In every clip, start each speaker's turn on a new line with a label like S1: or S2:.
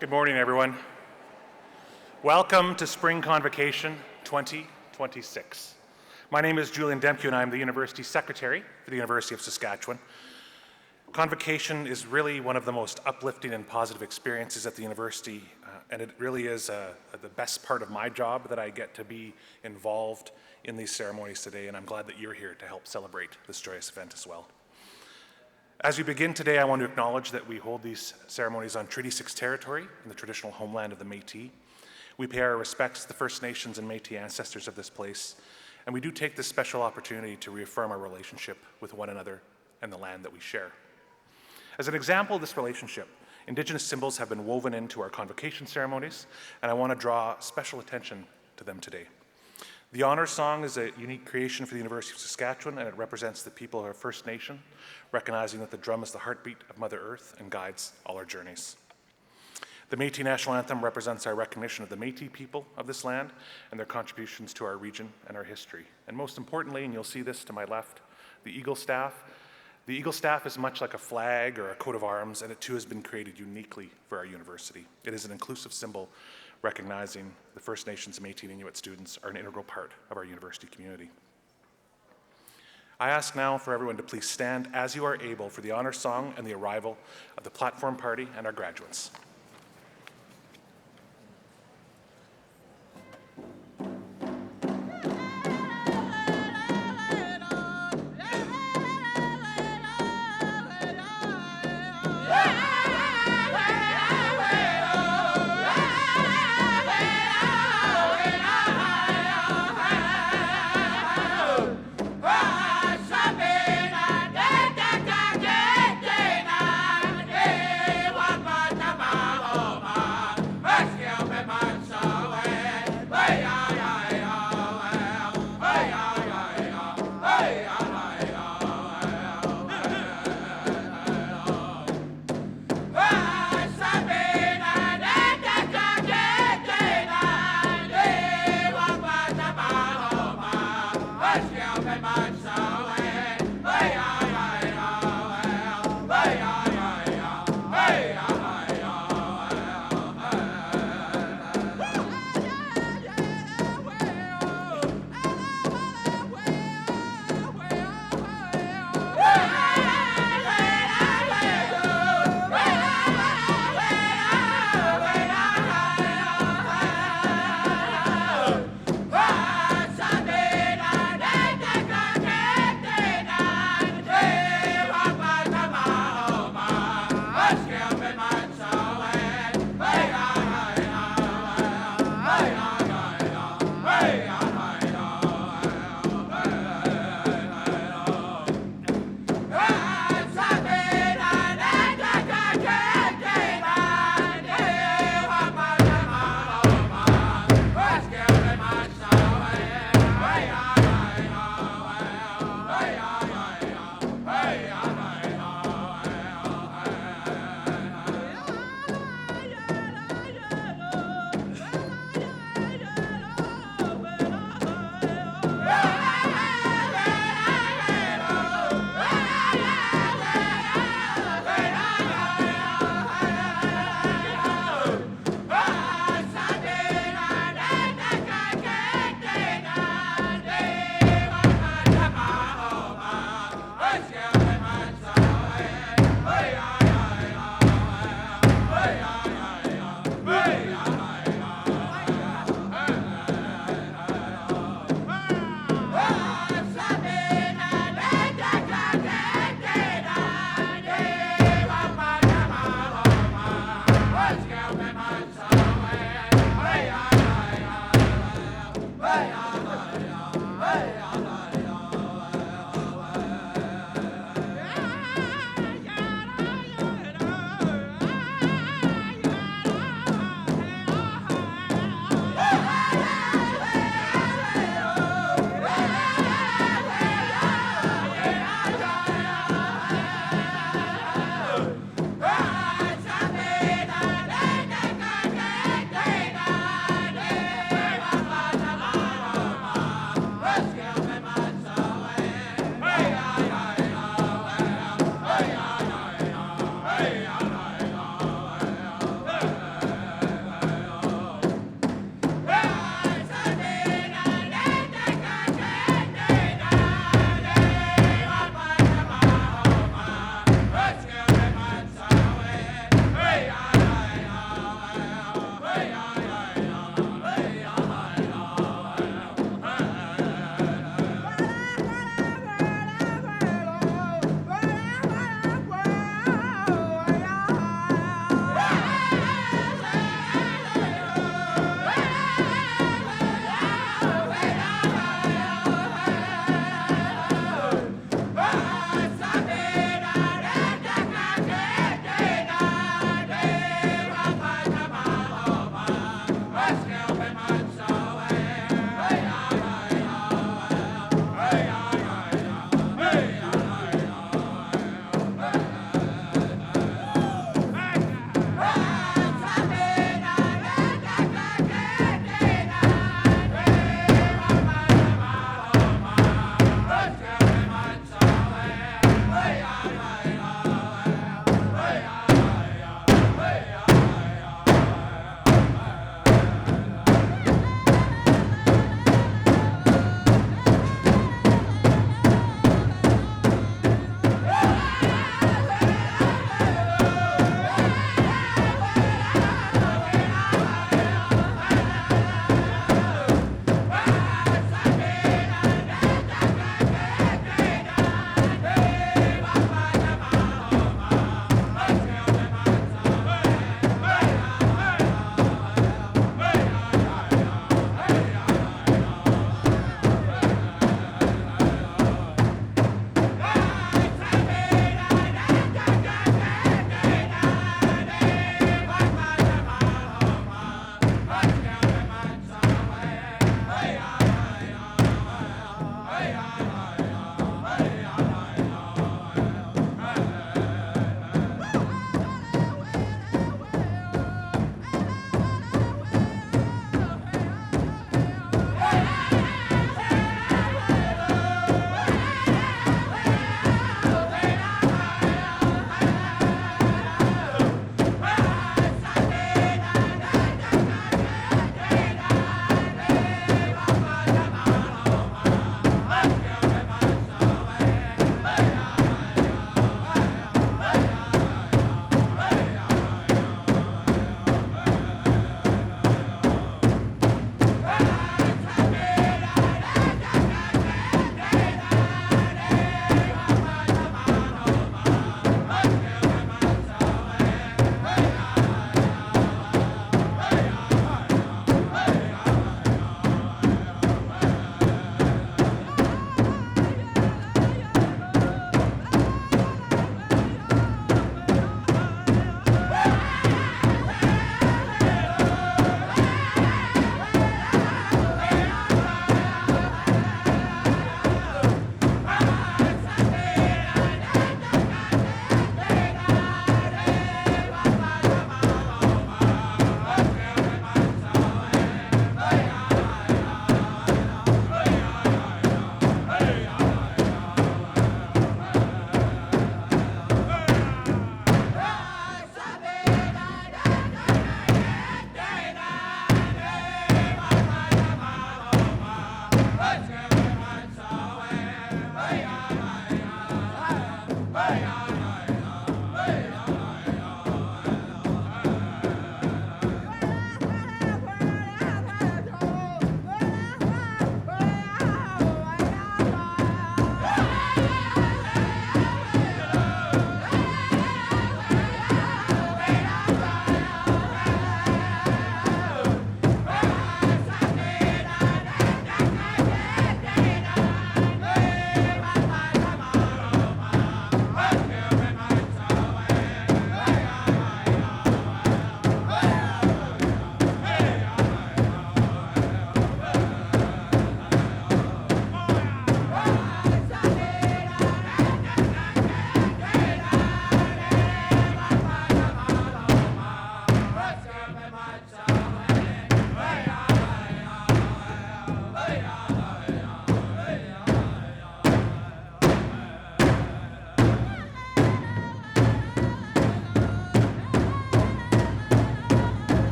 S1: Good morning, everyone. Welcome to Spring Convocation 2026. My name is Julian Demke, and I'm the University Secretary for the University of Saskatchewan. Convocation is really one of the most uplifting and positive experiences at the university, and it really is the best part of my job that I get to be involved in these ceremonies today, and I'm glad that you're here to help celebrate this joyous event as well. As we begin today, I want to acknowledge that we hold these ceremonies on Treaty 6 territory in the traditional homeland of the Métis. We pay our respects to the First Nations and Métis ancestors of this place, and we do take this special opportunity to reaffirm our relationship with one another and the land that we share. As an example of this relationship, Indigenous symbols have been woven into our convocation ceremonies, and I want to draw special attention to them today. The Honour Song is a unique creation for the University of Saskatchewan, and it represents the people of our First Nation, recognizing that the drum is the heartbeat of Mother Earth and guides all our journeys. The Métis National Anthem represents our recognition of the Métis people of this land and their contributions to our region and our history. And most importantly, and you'll see this to my left, the Eagle Staff. The Eagle Staff is much like a flag or a coat of arms, and it too has been created uniquely for our university. It is an inclusive symbol recognizing the First Nations, Métis, and Inuit students are an integral part of our university community. I ask now for everyone to please stand as you are able for the Honour Song and the arrival of the platform party and our graduates.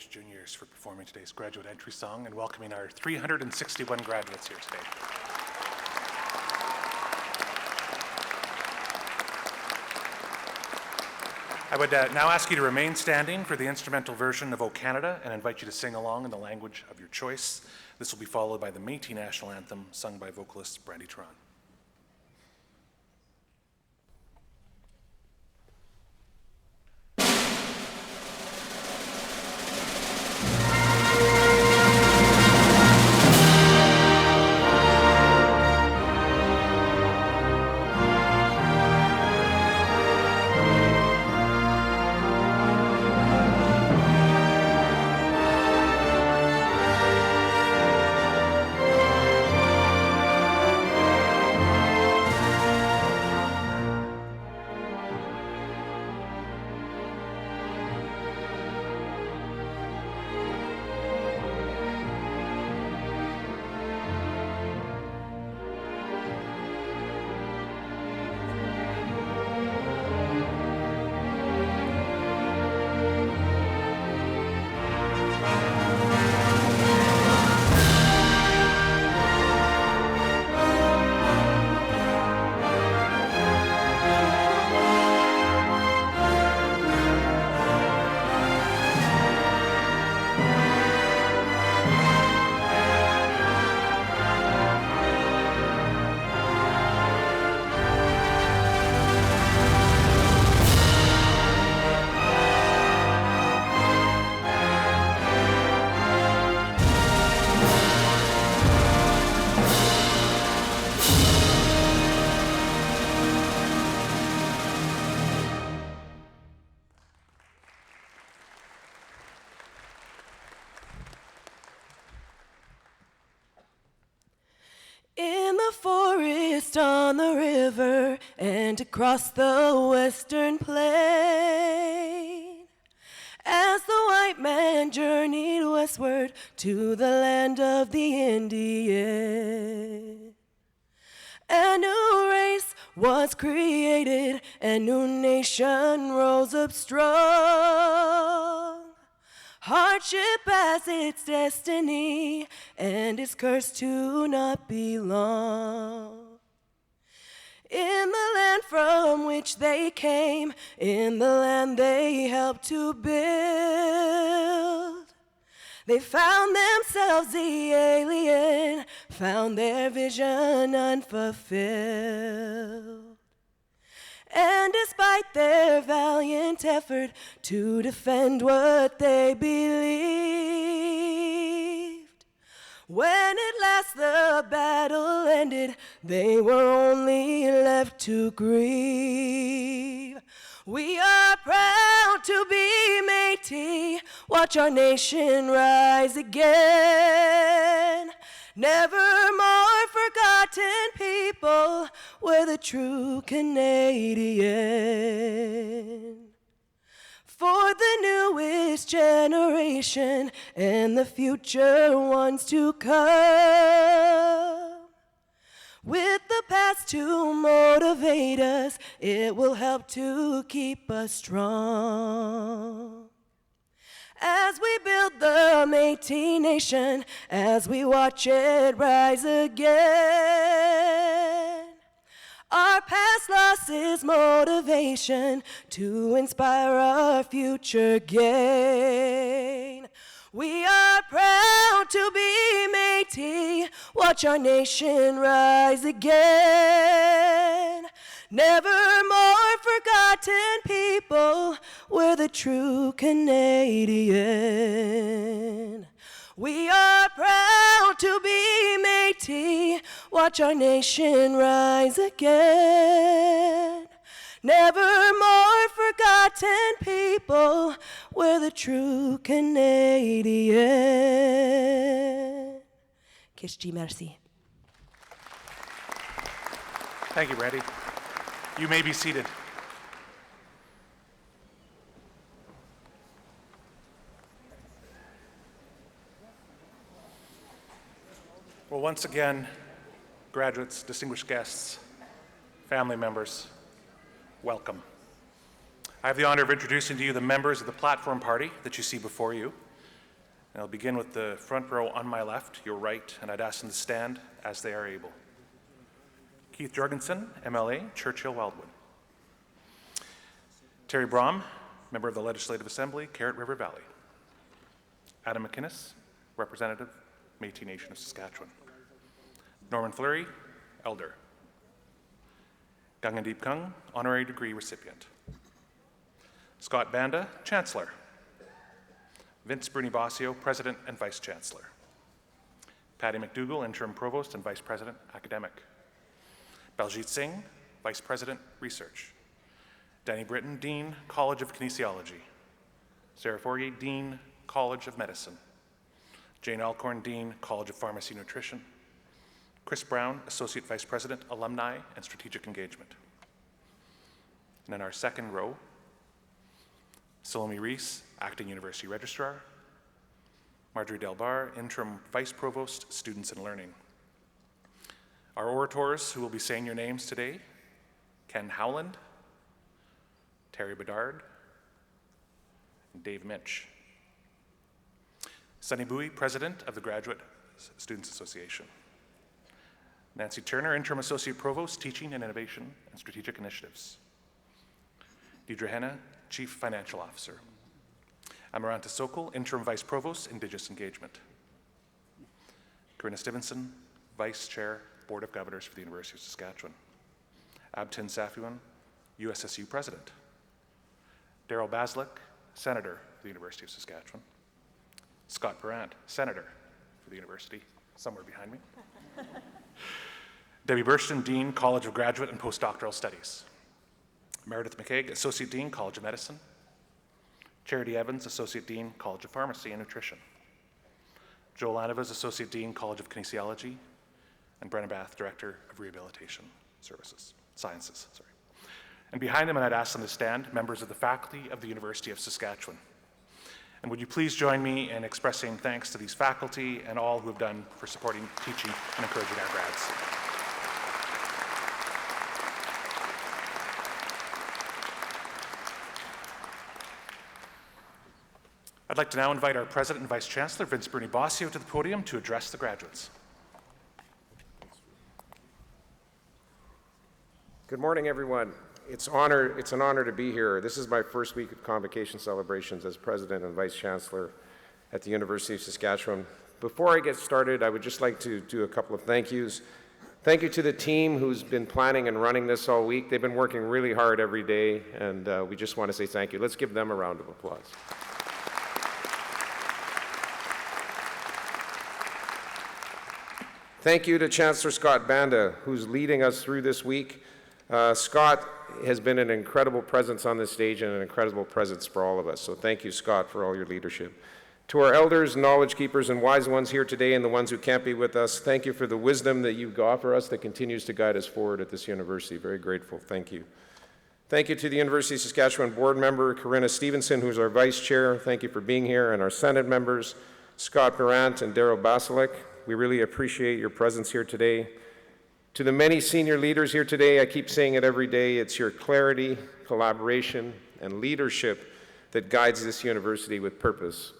S1: distinguished juniors for performing today's graduate entry song and welcoming our 361 graduates here today. I would now ask you to remain standing for the instrumental version of O Canada and invite you to sing along in the language of your choice. This will be followed by the Métis National Anthem sung by vocalist Brandy Tron.
S2: In the forest, on the river, and across the western plain, as the white man journeyed westward to the land of the Indian, a new race was created, a new nation rose up strong. Hardship as its destiny, and it's cursed to not belong. In the land from which they came, in the land they helped to build, they found themselves the alien, found their vision unfulfilled. And despite their valiant effort to defend what they believed, when at last the battle ended, they were only left to grieve. We are proud to be Métis, watch our nation rise again. Never more forgotten people, we're the true Canadian. For the newest generation and the future ones to come, with the past to motivate us, it will help to keep us strong. As we build the Métis Nation, as we watch it rise again, our past loss is motivation to inspire our future gain. We are proud to be Métis, watch our nation rise again. Never more forgotten people, we're the true Canadian. We are proud to be Métis, watch our nation rise again. Never more forgotten people, we're the true Canadian. Kishji, merci.
S1: Thank you, Brandy. You may be seated. Well, once again, graduates, distinguished guests, family members, welcome. I have the honor of introducing to you the members of the platform party that you see before you. And I'll begin with the front row on my left, your right, and I'd ask them to stand as they are able. Keith Jorgensen, MLA, Churchill-Wildwood. Terry Brahm, member of the Legislative Assembly, Carrot River Valley. Adam McInnes, representative, Métis Nation of Saskatchewan. Norman Fleury, elder. Gangandeep Kung, honorary degree recipient. Scott Banda, chancellor. Vince Bruni-Basio, president and vice chancellor. Patty McDougall, interim provost and vice president, academic. Baljit Singh, vice president, research. Danny Britton, dean, College of Kinesiology. Sarah Forgey, dean, College of Medicine. Jane Alcorn, dean, College of Pharmacy Nutrition. Chris Brown, associate vice president, alumni and strategic engagement. And in our second row, Salome Reese, acting university registrar. Marjorie Delbar, interim vice provost, students and learning. Our orators who will be saying your names today: Ken Howland, Terry Bedard, and Dave Minch. Sunny Bowie, president of the Graduate Students Association. Nancy Turner, interim associate provost, teaching and innovation and strategic initiatives. Deidre Henna, chief financial officer. Amaranta Sokol, interim vice provost, indigenous engagement. Corinna Stevenson, vice chair, board of governors for the University of Saskatchewan. Abtin Safiwan, USSU president. Daryl Baslick, senator for the University of Saskatchewan. Scott Parent, senator for the university, somewhere behind me. Debbie Burston, dean, College of Graduate and Postdoctoral Studies. Meredith McCaig, associate dean, College of Medicine. Charity Evans, associate dean, College of Pharmacy and Nutrition. Joel Anivas, associate dean, College of Kinesiology. And Brenna Bath, director of Rehabilitation Sciences. And behind them, and I'd ask them to stand, members of the faculty of the University of Saskatchewan. And would you please join me in expressing thanks to these faculty and all who have done for supporting, teaching, and encouraging our grads. I'd like to now invite our President and Vice Chancellor, Vince Bruni-Basio, to the podium to address the graduates.
S3: Good morning, everyone. It's an honor to be here. This is my first week of Convocation celebrations as President and Vice Chancellor at the University of Saskatchewan. Before I get started, I would just like to do a couple of thank yous. Thank you to the team who's been planning and running this all week. They've been working really hard every day, and we just want to say thank you. Let's give them a round of applause. Thank you to Chancellor Scott Banda, who's leading us through this week. Scott has been an incredible presence on this stage and an incredible presence for all of us. So thank you, Scott, for all your leadership. To our elders, knowledge keepers, and wise ones here today and the ones who can't be with us, thank you for the wisdom that you offer us that continues to guide us forward at this university. Very grateful. Thank you. Thank you to the University of Saskatchewan board member, Corinna Stevenson, who's our vice chair. Thank you for being here. And our Senate members, Scott Parent and Daryl Basilick. We really appreciate your presence here today. To the many senior leaders here today, I keep saying it every day, it's your clarity, collaboration, and leadership that guides this university with purpose.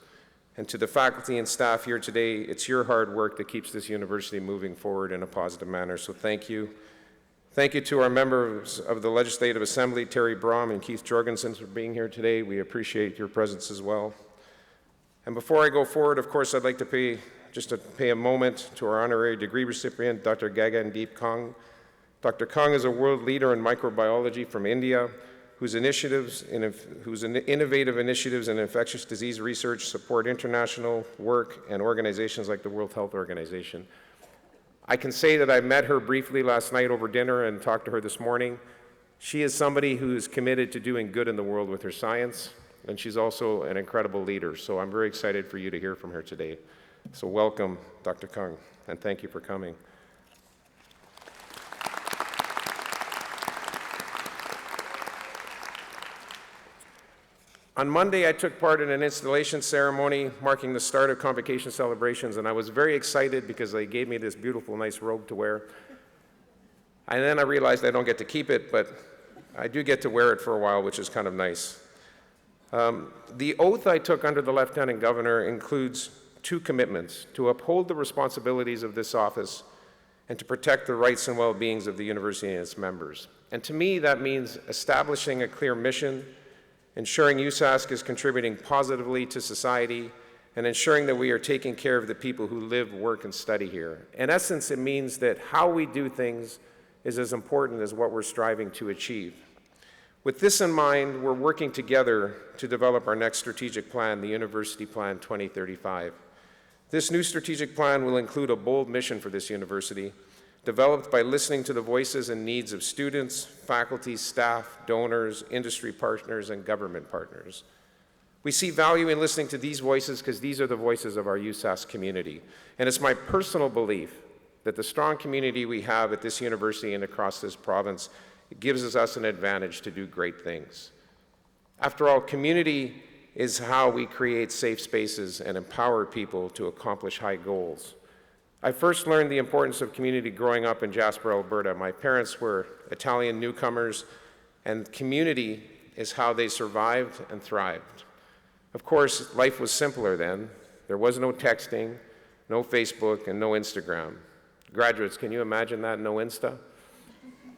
S3: And to the faculty and staff here today, it's your hard work that keeps this university moving forward in a positive manner. So thank you. Thank you to our members of the Legislative Assembly, Terry Brahm and Keith Jorgensen, for being here today. We appreciate your presence as well. And before I go forward, of course, I'd like to pay a moment to our honorary degree recipient, Dr. Gangandeep Kung. Dr. Kung is a world leader in microbiology from India, whose innovative initiatives in infectious disease research support international work and organizations like the World Health Organization. I can say that I met her briefly last night over dinner and talked to her this morning. She is somebody who is committed to doing good in the world with her science, and she's also an incredible leader. So I'm very excited for you to hear from her today. So welcome, Dr. Kung, and thank you for coming. On Monday, I took part in an installation ceremony marking the start of Convocation celebrations, and I was very excited because they gave me this beautiful, nice robe to wear. And then I realized I don't get to keep it, but I do get to wear it for a while, which is kind of nice. The oath I took under the Lieutenant Governor includes 2 commitments: to uphold the responsibilities of this office and to protect the rights and well-beings of the university and its members. And to me, that means establishing a clear mission, ensuring USask is contributing positively to society, and ensuring that we are taking care of the people who live, work, and study here. In essence, it means that how we do things is as important as what we're striving to achieve. With this in mind, we're working together to develop our next strategic plan, the University Plan 2035. This new strategic plan will include a bold mission for this university, developed by listening to the voices and needs of students, faculty, staff, donors, industry partners, and government partners. We see value in listening to these voices because these are the voices of our USask community. And it's my personal belief that the strong community we have at this university and across this province gives us an advantage to do great things. After all, community is how we create safe spaces and empower people to accomplish high goals. I first learned the importance of community growing up in Jasper, Alberta. My parents were Italian newcomers, and community is how they survived and thrived. Of course, life was simpler then. There was no texting, no Facebook, and no Instagram. Graduates, can you imagine that? No Insta?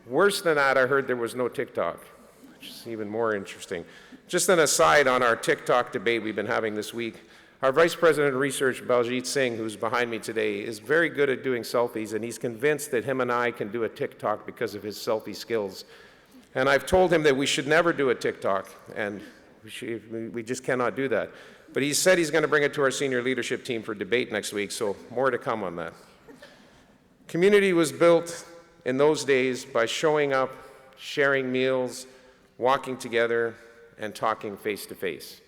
S3: Worse than that, I heard there was no TikTok, which is even more interesting. Just an aside on our TikTok debate we've been having this week, our Vice President of Research, Baljit Singh, who's behind me today, is very good at doing selfies, and he's convinced that him and I can do a TikTok because of his selfie skills. And I've told him that we should never do a TikTok, and we just cannot do that. But he said he's going to bring it to our senior leadership team for debate next week, so more to come on that. Community was built in those days by showing up, sharing meals, walking together, and talking face to face.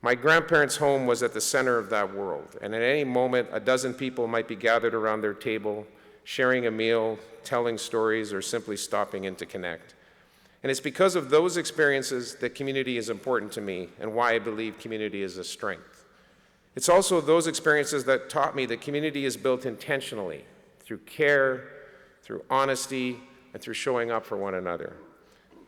S3: My grandparents' home was at the center of that world, and at any moment, a dozen people might be gathered around their table, sharing a meal, telling stories, or simply stopping in to connect. And it's because of those experiences that community is important to me and why I believe community is a strength. It's also those experiences that taught me that community is built intentionally, through care, through honesty, and through showing up for one another.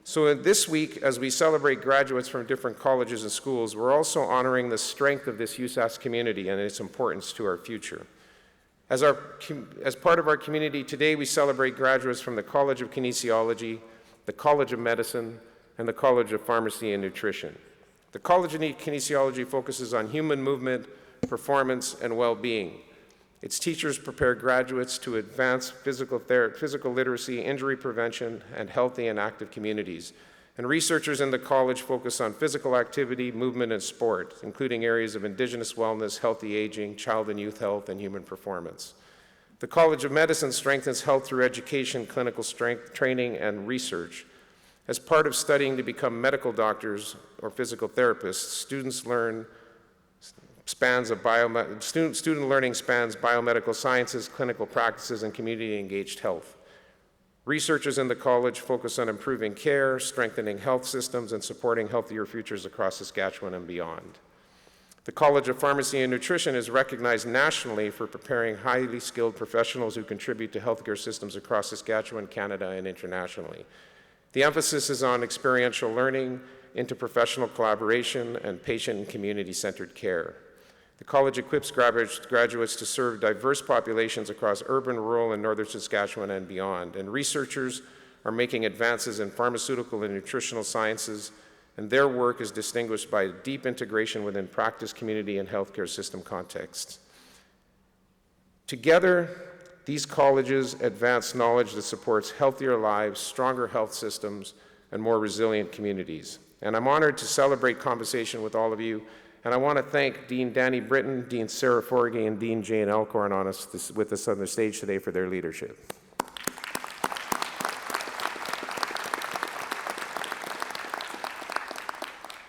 S3: So this week, as we celebrate graduates from different colleges and schools, we're also honoring the strength of this USask community and its importance to our future. As part of our community today, we celebrate graduates from the College of Kinesiology, the College of Medicine, and the College of Pharmacy and Nutrition. The College of Kinesiology focuses on human movement, performance, and well-being. Its teachers prepare graduates to advance physical literacy, injury prevention, and healthy and active communities. And researchers in the college focus on physical activity, movement, and sport, including areas of Indigenous wellness, healthy aging, child and youth health, and human performance. The College of Medicine strengthens health through education, clinical strength training, and research. As part of studying to become medical doctors or physical therapists, student learning spans biomedical sciences, clinical practices, and community-engaged health. Researchers in the college focus on improving care, strengthening health systems, and supporting healthier futures across Saskatchewan and beyond. The College of Pharmacy and Nutrition is recognized nationally for preparing highly skilled professionals who contribute to healthcare systems across Saskatchewan, Canada, and internationally. The emphasis is on experiential learning, interprofessional collaboration, and patient and community-centered care. The college equips graduates to serve diverse populations across urban, rural, and northern Saskatchewan and beyond. And researchers are making advances in pharmaceutical and nutritional sciences, and their work is distinguished by deep integration within practice, community, and healthcare system contexts. Together, these colleges advance knowledge that supports healthier lives, stronger health systems, and more resilient communities. And I'm honored to celebrate Convocation with all of you. And I want to thank Dean Danny Britton, Dean Sarah Forgey, and Dean Jane Alcorn with us on the stage today for their leadership.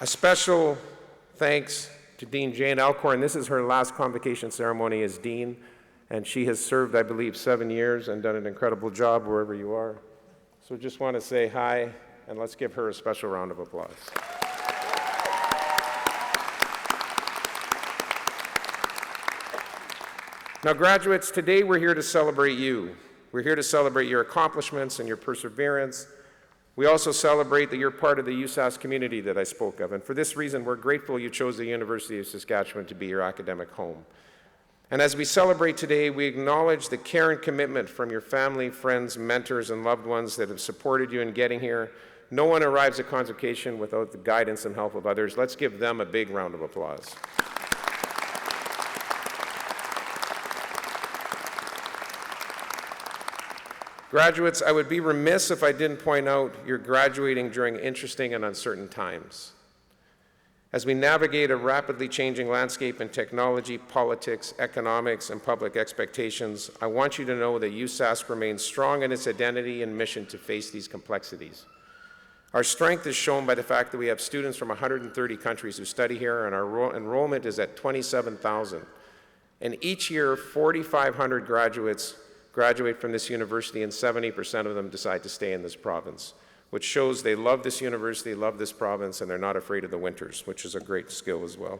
S3: A special thanks to Dean Jane Alcorn. This is her last convocation ceremony as Dean, and she has served, I believe, 7 years and done an incredible job wherever you are. So just want to say hi, and let's give her a special round of applause. Now, graduates, today we're here to celebrate you. We're here to celebrate your accomplishments and your perseverance. We also celebrate that you're part of the USask community that I spoke of, and for this reason, we're grateful you chose the University of Saskatchewan to be your academic home. And as we celebrate today, we acknowledge the care and commitment from your family, friends, mentors, and loved ones that have supported you in getting here. No one arrives at Convocation without the guidance and help of others. Let's give them a big round of applause. Graduates, I would be remiss if I didn't point out you're graduating during interesting and uncertain times. As we navigate a rapidly changing landscape in technology, politics, economics, and public expectations, I want you to know that USask remains strong in its identity and mission to face these complexities. Our strength is shown by the fact that we have students from 130 countries who study here, and our enrollment is at 27,000. And each year, 4,500 graduates graduate from this university, and 70% of them decide to stay in this province, which shows they love this university, love this province, and they're not afraid of the winters, which is a great skill as well.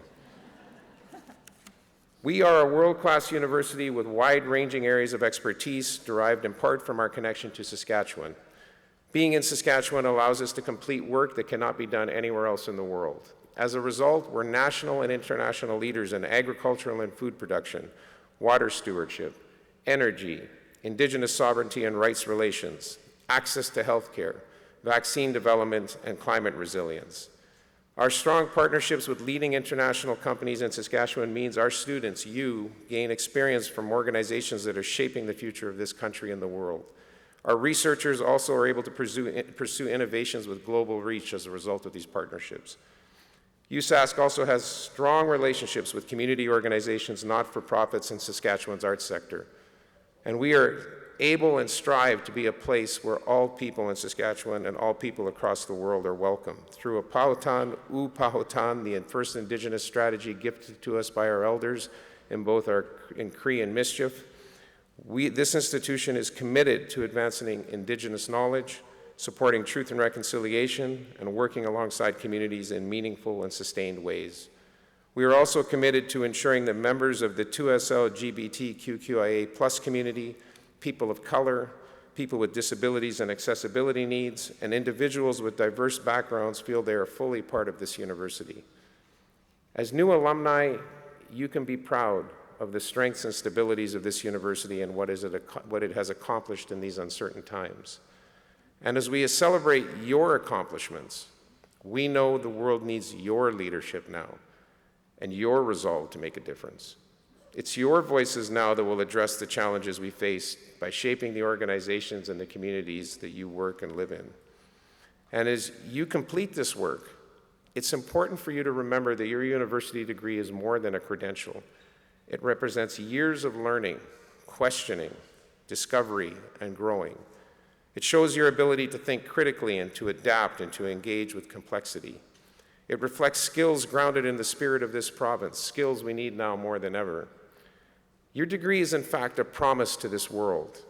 S3: We are a world-class university with wide-ranging areas of expertise derived in part from our connection to Saskatchewan. Being in Saskatchewan allows us to complete work that cannot be done anywhere else in the world. As a result, we're national and international leaders in agricultural and food production, water stewardship, energy, Indigenous sovereignty and rights relations, access to health care, vaccine development, and climate resilience. Our strong partnerships with leading international companies in Saskatchewan means our students, you, gain experience from organizations that are shaping the future of this country and the world. Our researchers also are able to pursue innovations with global reach as a result of these partnerships. USask also has strong relationships with community organizations, not-for-profits in Saskatchewan's arts sector. And we are able and strive to be a place where all people in Saskatchewan and all people across the world are welcome. Through a Powhatan, U Powhatan, the first Indigenous strategy gifted to us by our elders in both in Cree and Mischief, this institution is committed to advancing Indigenous knowledge, supporting truth and reconciliation, and working alongside communities in meaningful and sustained ways. We are also committed to ensuring that members of the 2SL LGBTQIA+ community, people of color, people with disabilities and accessibility needs, and individuals with diverse backgrounds feel they are fully part of this university. As new alumni, you can be proud of the strengths and stabilities of this university and what it has accomplished in these uncertain times. And as we celebrate your accomplishments, we know the world needs your leadership now and your resolve to make a difference. It's your voices now that will address the challenges we face by shaping the organizations and the communities that you work and live in. And as you complete this work, it's important for you to remember that your university degree is more than a credential. It represents years of learning, questioning, discovery, and growing. It shows your ability to think critically and to adapt and to engage with complexity. It reflects skills grounded in the spirit of this province, skills we need now more than ever. Your degree is, in fact, a promise to this world.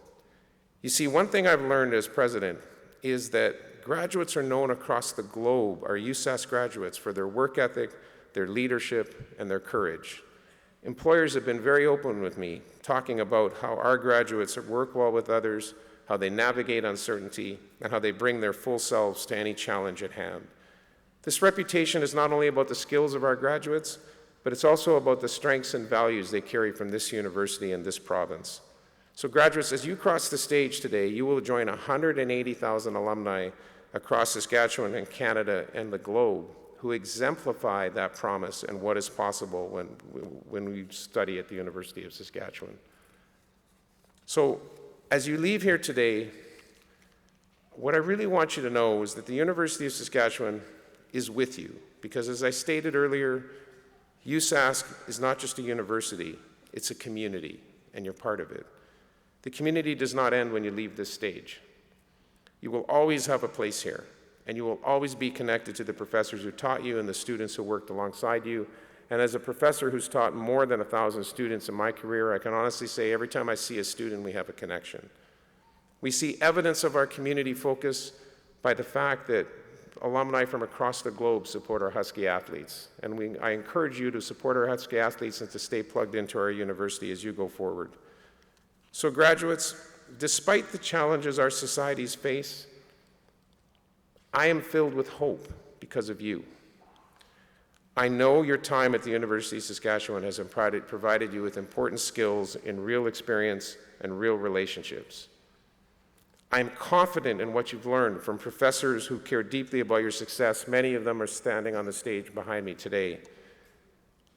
S3: You see, one thing I've learned as president is that graduates are known across the globe, our USask graduates, for their work ethic, their leadership, and their courage. Employers have been very open with me, talking about how our graduates work well with others, how they navigate uncertainty, and how they bring their full selves to any challenge at hand. This reputation is not only about the skills of our graduates, but it's also about the strengths and values they carry from this university and this province. So graduates, as you cross the stage today, you will join 180,000 alumni across Saskatchewan and Canada and the globe who exemplify that promise and what is possible when we study at the University of Saskatchewan. So as you leave here today, what I really want you to know is that the University of Saskatchewan is with you, because as I stated earlier, USask is not just a university, it's a community, and you're part of it. The community does not end when you leave this stage. You will always have a place here, and you will always be connected to the professors who taught you and the students who worked alongside you. And as a professor who's taught more than 1,000 students in my career, I can honestly say every time I see a student, we have a connection. We see evidence of our community focus by the fact that alumni from across the globe support our Husky athletes. And I encourage you to support our Husky athletes and to stay plugged into our university as you go forward. So graduates, despite the challenges our societies face, I am filled with hope because of you. I know your time at the University of Saskatchewan has provided you with important skills in real experience and real relationships. I am confident in what you've learned from professors who care deeply about your success. Many of them are standing on the stage behind me today.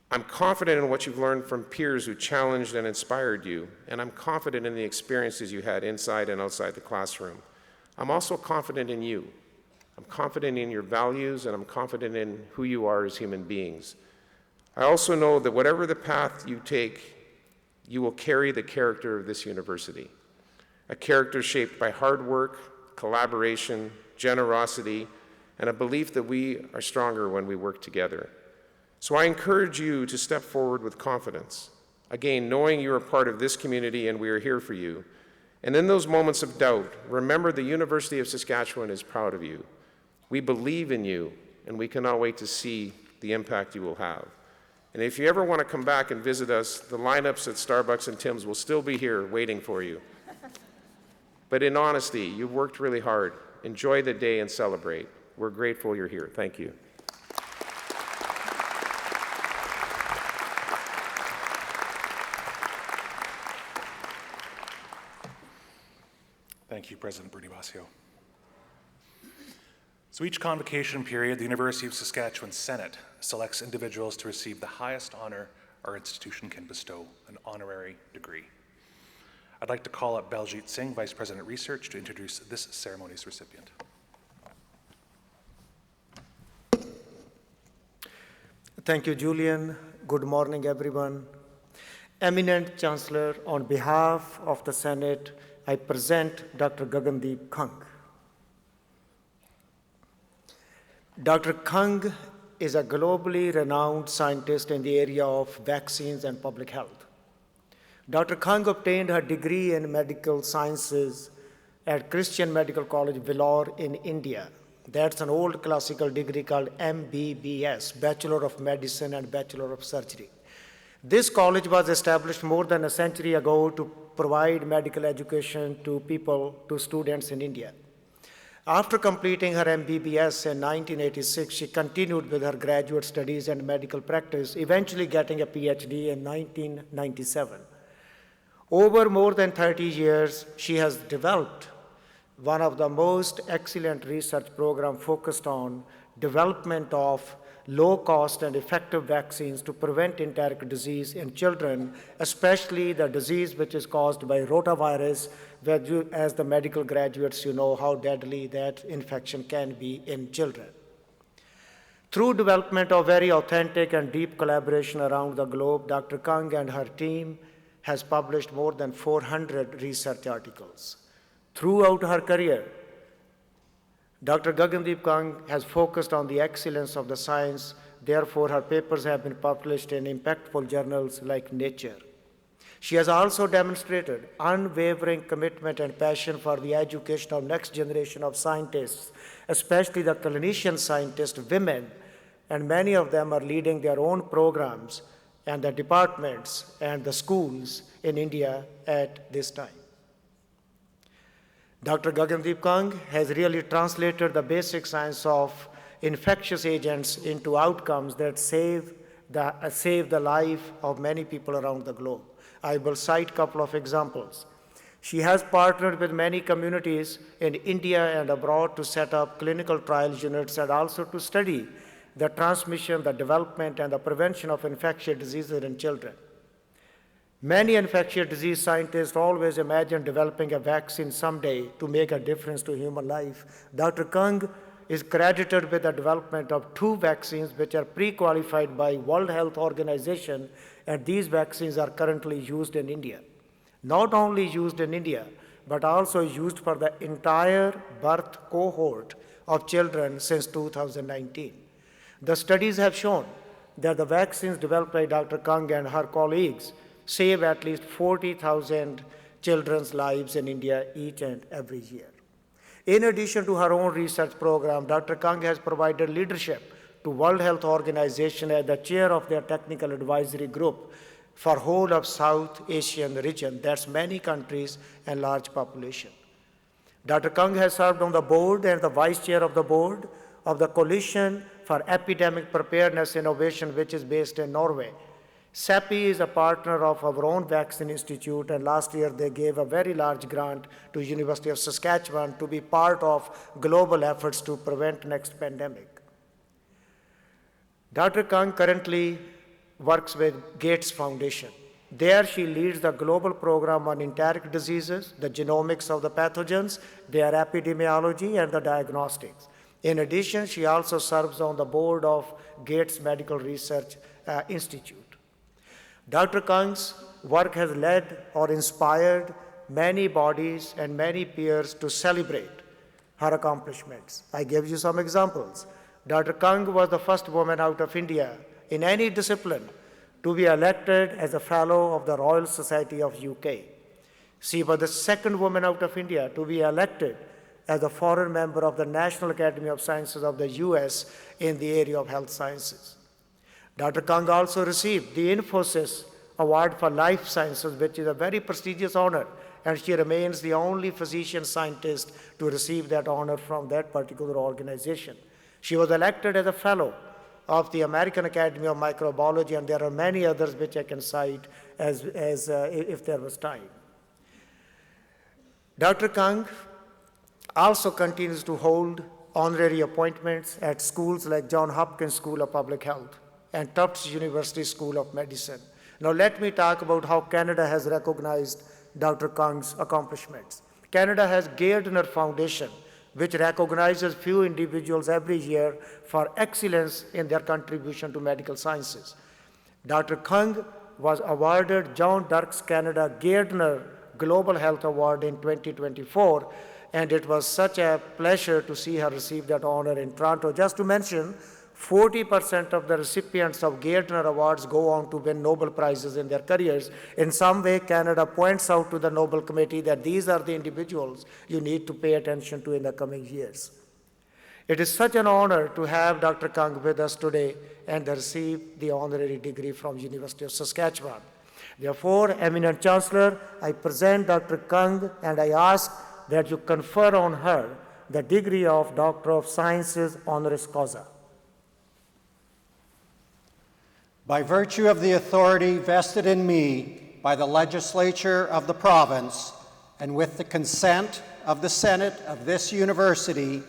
S3: I'm confident in what you've learned from peers who challenged and inspired you, and I'm confident in the experiences you had inside and outside the classroom. I'm also confident in you. I'm confident in your values, and I'm confident in who you are as human beings. I also know that whatever the path you take, you will carry the character of this university, a character shaped by hard work, collaboration, generosity, and a belief that we are stronger when we work together. So I encourage you to step forward with confidence, again, knowing you are part of this community and we are here for you. And in those moments of doubt, remember the University of Saskatchewan is proud of you. We believe in you, and we cannot wait to see the impact you will have. And if you ever want to come back and visit us, the lineups at Starbucks and Tim's will still be here waiting for you. But in honesty, you've worked really hard. Enjoy the day and celebrate. We're grateful you're here. Thank you.
S1: Thank you, President Bernie Basio. So each convocation period, the University of Saskatchewan Senate selects individuals to receive the highest honor our institution can bestow, an honorary degree. I'd like to call up Baljit Singh, Vice President Research, to introduce this ceremony's recipient.
S4: Thank you, Julian. Good morning, everyone. Eminent Chancellor, on behalf of the Senate, I present Dr. Gagandeep Kang. Dr. Kang is a globally renowned scientist in the area of vaccines and public health. Dr. Kang obtained her degree in medical sciences at Christian Medical College, Vellore in India. That's an old classical degree called MBBS, Bachelor of Medicine and Bachelor of Surgery. This college was established more than a century ago to provide medical education to students in India. After completing her MBBS in 1986, she continued with her graduate studies and medical practice, eventually getting a PhD in 1997. Over more than 30 years, she has developed one of the most excellent research programs focused on development of low-cost and effective vaccines to prevent enteric disease in children, especially the disease which is caused by rotavirus, where as the medical graduates, you know how deadly that infection can be in children. Through development of very authentic and deep collaboration around the globe, Dr. Kang and her team has published more than 400 research articles. Throughout her career, Dr. Gagandeep Kang has focused on the excellence of the science. Therefore, her papers have been published in impactful journals like Nature. She has also demonstrated unwavering commitment and passion for the education of next generation of scientists, especially the clinician scientists, women, and many of them are leading their own programs and the departments and the schools in India at this time. Dr. Gagandeep Kang has really translated the basic science of infectious agents into outcomes that save the life of many people around the globe. I will cite a couple of examples. She has partnered with many communities in India and abroad to set up clinical trial units and also to study the transmission, the development, and the prevention of infectious diseases in children. Many infectious disease scientists always imagine developing a vaccine someday to make a difference to human life. Dr. Kang is credited with the development of 2 vaccines which are pre-qualified by World Health Organization, and these vaccines are currently used in India. Not only used in India, but also used for the entire birth cohort of children since 2019. The studies have shown that the vaccines developed by Dr. Kang and her colleagues save at least 40,000 children's lives in India each and every year. In addition to her own research program, Dr. Kang has provided leadership to World Health Organization as the chair of their technical advisory group for whole of South Asian region. That's many countries and large population. Dr. Kang has served on the board and the vice chair of the board of the Coalition for Epidemic Preparedness Innovation, which is based in Norway. CEPI is a partner of our own vaccine institute, and last year they gave a very large grant to University of Saskatchewan to be part of global efforts to prevent next pandemic. Dr. Kang currently works with Gates Foundation. There she leads the global program on enteric diseases, the genomics of the pathogens, their epidemiology, and the diagnostics. In addition, she also serves on the board of Gates Medical Research Institute. Dr. Kang's work has led or inspired many bodies and many peers to celebrate her accomplishments. I gave you some examples. Dr. Kang was the first woman out of India in any discipline to be elected as a fellow of the Royal Society of UK. She was the second woman out of India to be elected as a foreign member of the National Academy of Sciences of the US in the area of health sciences. Dr. Kang also received the Infosys Award for Life Sciences, which is a very prestigious honor, and she remains the only physician scientist to receive that honor from that particular organization. She was elected as a fellow of the American Academy of Microbiology, and there are many others which I can cite if there was time. Dr. Kang also continues to hold honorary appointments at schools like Johns Hopkins School of Public Health and Tufts University School of Medicine. Now let me talk about how Canada has recognized Dr. Kang's accomplishments. Canada has Gairdner Foundation, which recognizes few individuals every year for excellence in their contribution to medical sciences. Dr. Kang was awarded John Dirks Canada Gairdner Global Health Award in 2024, and it was such a pleasure to see her receive that honor in Toronto. Just to mention, 40% of the recipients of Gairdner Awards go on to win Nobel Prizes in their careers. In some way, Canada points out to the Nobel Committee that these are the individuals you need to pay attention to in the coming years. It is such an honor to have Dr. Kang with us today and receive the honorary degree from University of Saskatchewan. Therefore, Eminent Chancellor, I present Dr. Kang and I ask that you confer on her the degree of Doctor of Sciences honoris causa.
S5: By virtue of the authority vested in me by the legislature of the province and with the consent of the Senate of this university,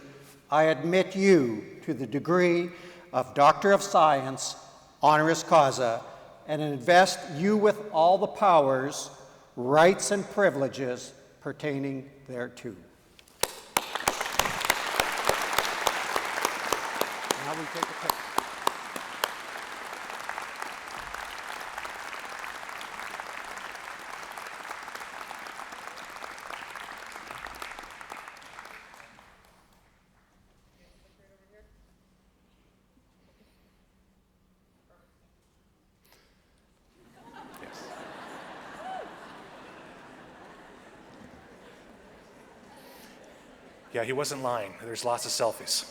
S5: I admit you to the degree of Doctor of Science honoris causa and invest you with all the powers, rights, and privileges pertaining thereto. Now we take a picture.
S1: Yeah, he wasn't lying. There's lots of selfies.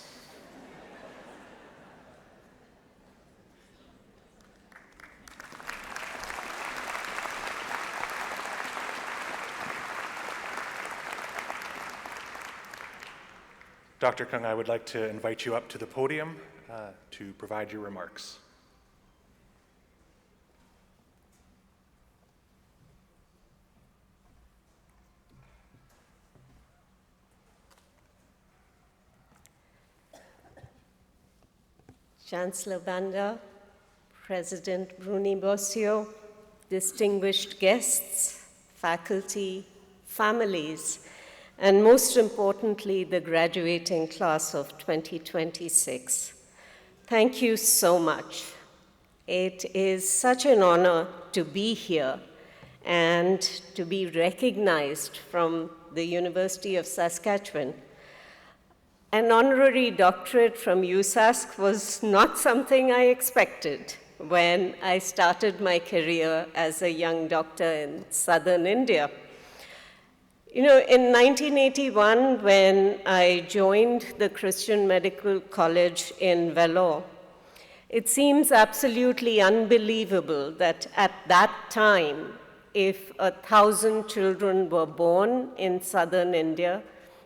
S1: Dr. Kang, I would like to invite you up to the podium to provide your remarks.
S6: Chancellor Banda, President Bruni Bosio, distinguished guests, faculty, families, and most importantly, the graduating class of 2026. Thank you so much. It is such an honor to be here and to be recognized from the University of Saskatchewan. An honorary doctorate from USask was not something I expected when I started my career as a young doctor in southern India. You know, in 1981, when I joined the Christian Medical College in Vellore, it seems absolutely unbelievable that at that time, if 1,000 children were born in southern India,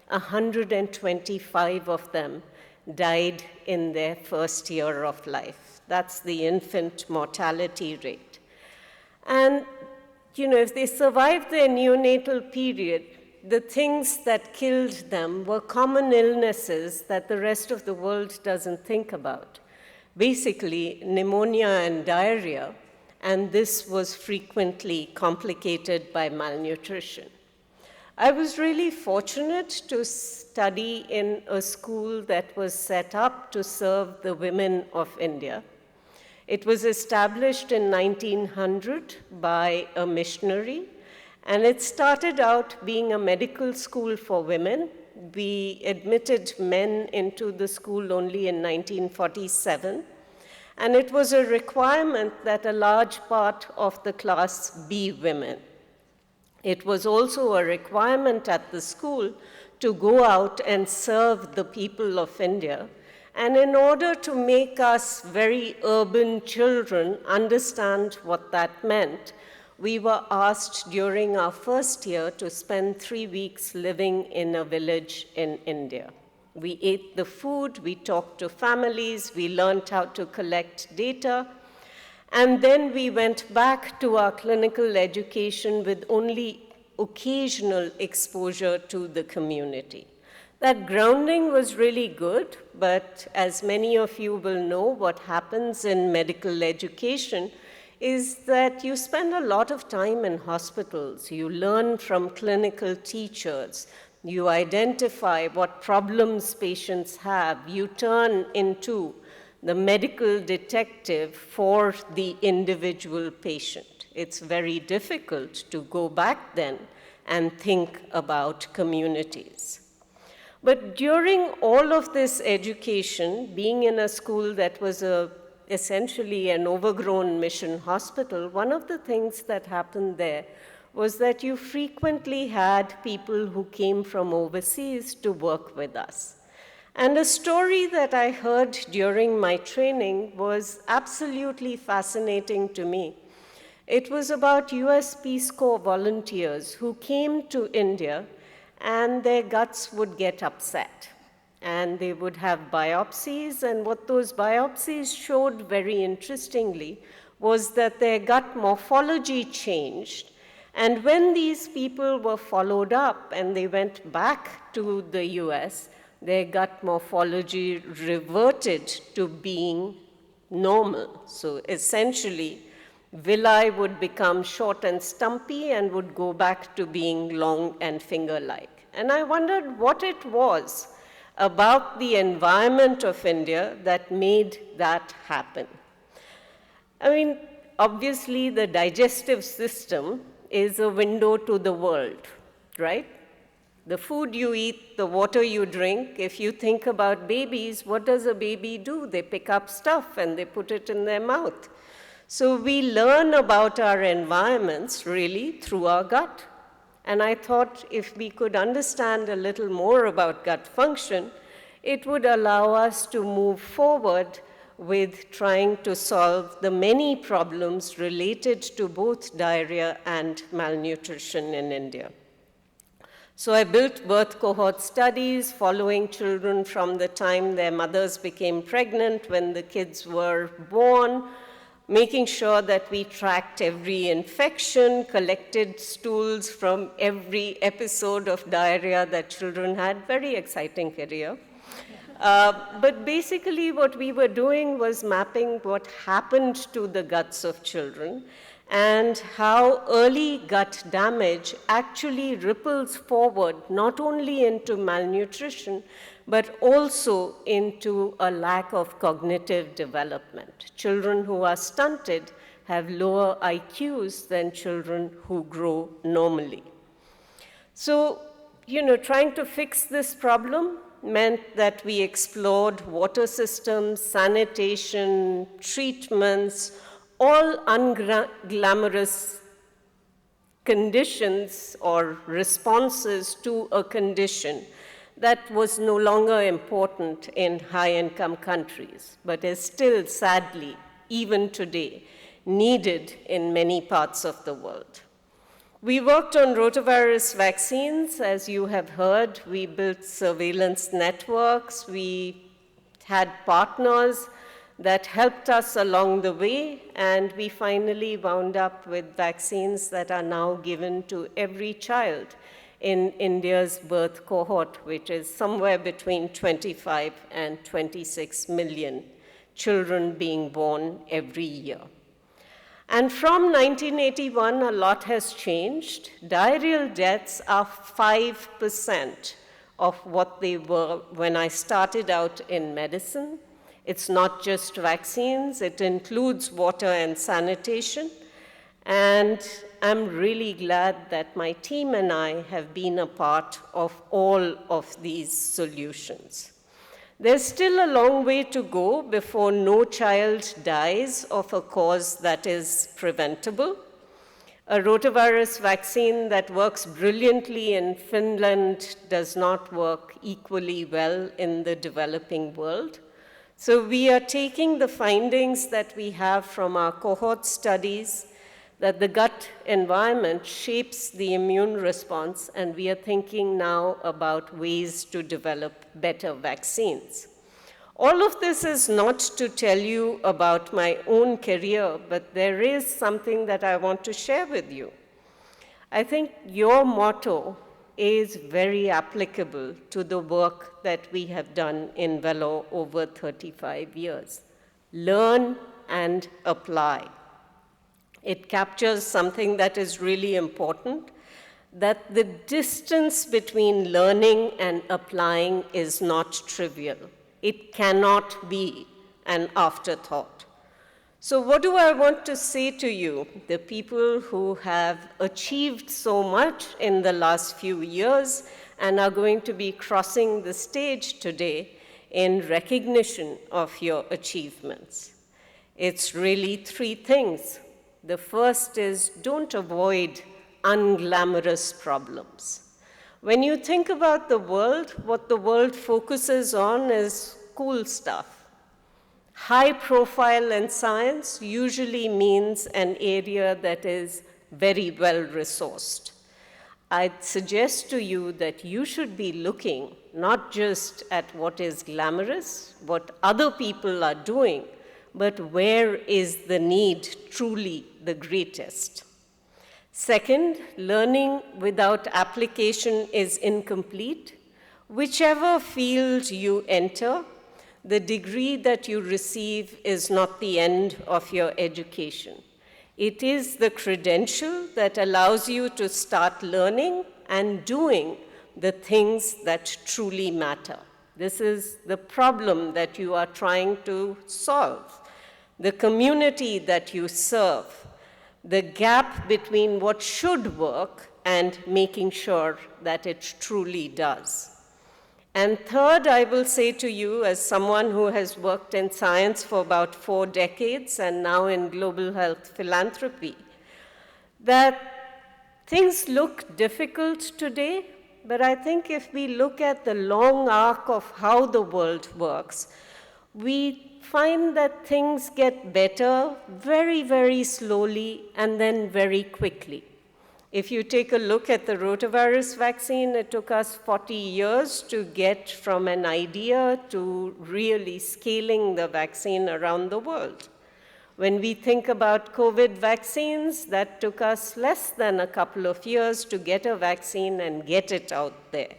S6: 125 of them died in their first year of life. That's the infant mortality rate. And, if they survived their neonatal period, the things that killed them were common illnesses that the rest of the world doesn't think about. Basically, pneumonia and diarrhea, and this was frequently complicated by malnutrition. I was really fortunate to study in a school that was set up to serve the women of India. It was established in 1900 by a missionary, and it started out being a medical school for women. We admitted men into the school only in 1947, and it was a requirement that a large part of the class be women. It was also a requirement at the school to go out and serve the people of India. And in order to make us very urban children understand what that meant, we were asked during our first year to spend 3 weeks living in a village in India. We ate the food, we talked to families, we learned how to collect data, and then we went back to our clinical education with only occasional exposure to the community. That grounding was really good, but as many of you will know, what happens in medical education is that you spend a lot of time in hospitals. You learn from clinical teachers. You identify what problems patients have. You turn into the medical detective for the individual patient. It's very difficult to go back then and think about communities. But during all of this education, being in a school that was essentially an overgrown mission hospital, one of the things that happened there was that you frequently had people who came from overseas to work with us. And a story that I heard during my training was absolutely fascinating to me. It was about US Peace Corps volunteers who came to India and their guts would get upset. And they would have biopsies, and what those biopsies showed very interestingly was that their gut morphology changed. And when these people were followed up and they went back to the US, their gut morphology reverted to being normal. So essentially, villi would become short and stumpy and would go back to being long and finger-like. And I wondered what it was about the environment of India that made that happen. I mean, obviously the digestive system is a window to the world, right? The food you eat, the water you drink. If you think about babies, what does a baby do? They pick up stuff and they put it in their mouth. So we learn about our environments really through our gut. And I thought if we could understand a little more about gut function, it would allow us to move forward with trying to solve the many problems related to both diarrhea and malnutrition in India. So I built birth cohort studies following children from the time their mothers became pregnant, when the kids were born, making sure that we tracked every infection, collected stools from every episode of diarrhea that children had. Very exciting career. But basically what we were doing was mapping what happened to the guts of children and how early gut damage actually ripples forward not only into malnutrition, but also into a lack of cognitive development. Children who are stunted have lower IQs than children who grow normally. So, trying to fix this problem meant that we explored water systems, sanitation, treatments, all unglamorous conditions or responses to a condition that was no longer important in high-income countries, but is still, sadly, even today, needed in many parts of the world. We worked on rotavirus vaccines, as you have heard. We built surveillance networks. We had partners that helped us along the way, and we finally wound up with vaccines that are now given to every child in India's birth cohort, which is somewhere between 25 and 26 million children being born every year. And from 1981, a lot has changed. Diarrheal deaths are 5% of what they were when I started out in medicine. It's not just vaccines, it includes water and sanitation. And I'm really glad that my team and I have been a part of all of these solutions. There's still a long way to go before no child dies of a cause that is preventable. A rotavirus vaccine that works brilliantly in Finland does not work equally well in the developing world. So we are taking the findings that we have from our cohort studies, that the gut environment shapes the immune response, and we are thinking now about ways to develop better vaccines. All of this is not to tell you about my own career, but there is something that I want to share with you. I think your motto is very applicable to the work that we have done in Vellore over 35 years. Learn and apply. It captures something that is really important, that the distance between learning and applying is not trivial. It cannot be an afterthought. So what do I want to say to you, the people who have achieved so much in the last few years and are going to be crossing the stage today in recognition of your achievements? It's really three things. The first is don't avoid unglamorous problems. When you think about the world, what the world focuses on is cool stuff. High profile in science usually means an area that is very well resourced. I'd suggest to you that you should be looking not just at what is glamorous, what other people are doing, but where is the need truly the greatest. Second, learning without application is incomplete. Whichever field you enter, the degree that you receive is not the end of your education. It is the credential that allows you to start learning and doing the things that truly matter. This is the problem that you are trying to solve. The community that you serve, the gap between what should work and making sure that it truly does. And third, I will say to you, as someone who has worked in science for about 4 decades and now in global health philanthropy, that things look difficult today, but I think if we look at the long arc of how the world works, we find that things get better very, very slowly and then very quickly. If you take a look at the rotavirus vaccine, it took us 40 years to get from an idea to really scaling the vaccine around the world. When we think about COVID vaccines, that took us less than a couple of years to get a vaccine and get it out there.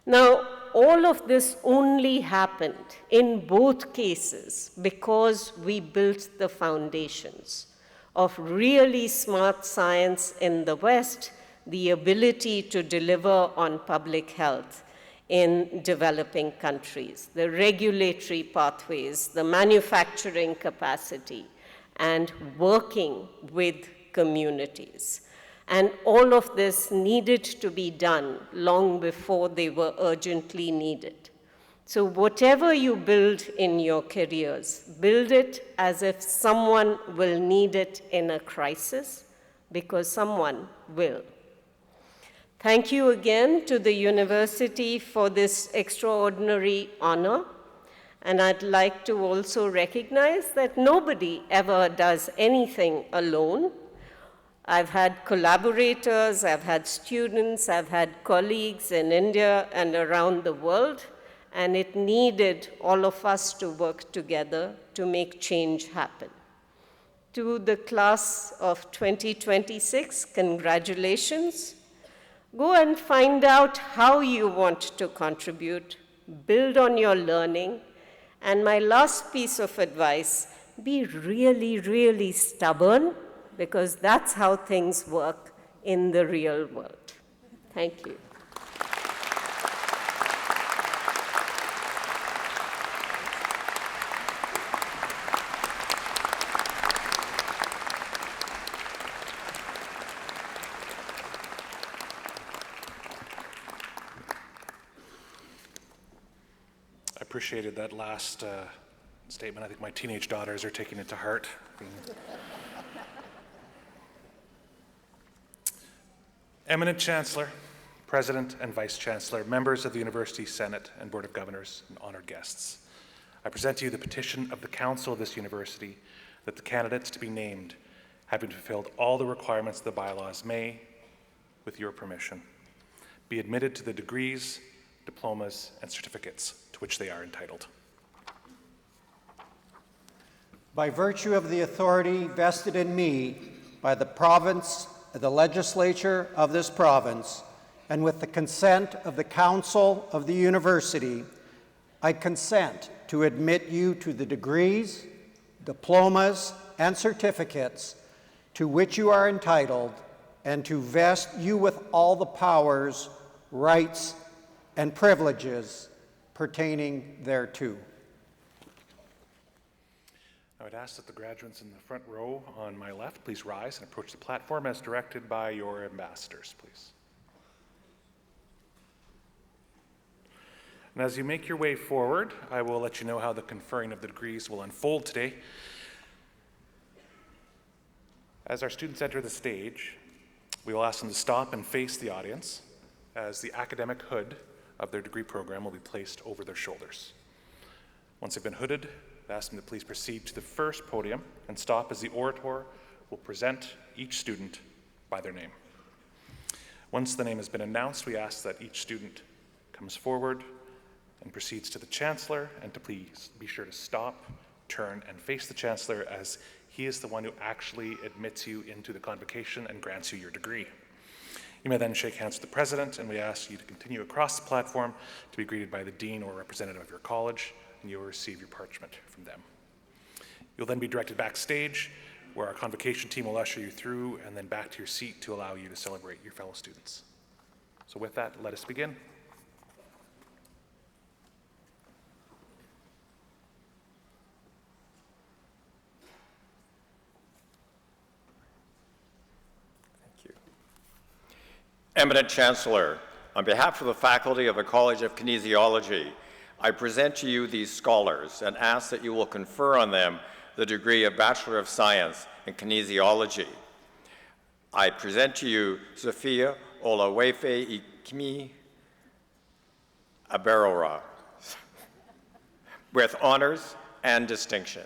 S6: Now, all of this only happened in both cases because we built the foundations of really smart science in the West, the ability to deliver on public health in developing countries, the regulatory pathways, the manufacturing capacity, and working with communities. And all of this needed to be done long before they were urgently needed. So whatever you build in your careers, build it as if someone will need it in a crisis, because someone will. Thank you again to the university for this extraordinary honor. And I'd like to also recognize that nobody ever does anything alone. I've had collaborators, I've had students, I've had colleagues in India and around the world, and it needed all of us to work together to make change happen. To the class of 2026, congratulations. Go and find out how you want to contribute, build on your learning, and my last piece of advice, be really, really stubborn, because that's how things work in the real world. Thank you.
S1: I appreciated that last statement. I think my teenage daughters are taking it to heart. Eminent Chancellor, President and Vice Chancellor, members of the University Senate and Board of Governors, and honored guests, I present to you the petition of the Council of this university that the candidates to be named, having fulfilled all the requirements of the bylaws, may, with your permission, be admitted to the degrees, diplomas, and certificates to which they are entitled.
S5: By virtue of the authority vested in me by the province, the legislature of this province, and with the consent of the Council of the University, I consent to admit you to the degrees, diplomas, and certificates to which you are entitled, and to vest you with all the powers, rights, and privileges pertaining thereto.
S1: I would ask that the graduates in the front row on my left please rise and approach the platform as directed by your ambassadors, please. And as you make your way forward, I will let you know how the conferring of the degrees will unfold today. As our students enter the stage, we will ask them to stop and face the audience as the academic hood of their degree program will be placed over their shoulders. Once they've been hooded, I ask them to please proceed to the first podium and stop as the orator will present each student by their name. Once the name has been announced, we ask that each student comes forward and proceeds to the Chancellor, and to please be sure to stop, turn, and face the Chancellor, as he is the one who actually admits you into the convocation and grants you your degree. You may then shake hands with the President, and we ask you to continue across the platform to be greeted by the Dean or representative of your college, and you will receive your parchment from them. You'll then be directed backstage, where our convocation team will usher you through, and then back to your seat to allow you to celebrate your fellow students. So with that, let us begin.
S7: Eminent Chancellor, on behalf of the faculty of the College of Kinesiology, I present to you these scholars and ask that you will confer on them the degree of Bachelor of Science in Kinesiology. I present to you Sophia Olawefe Ikimi Aberora with honors and distinction.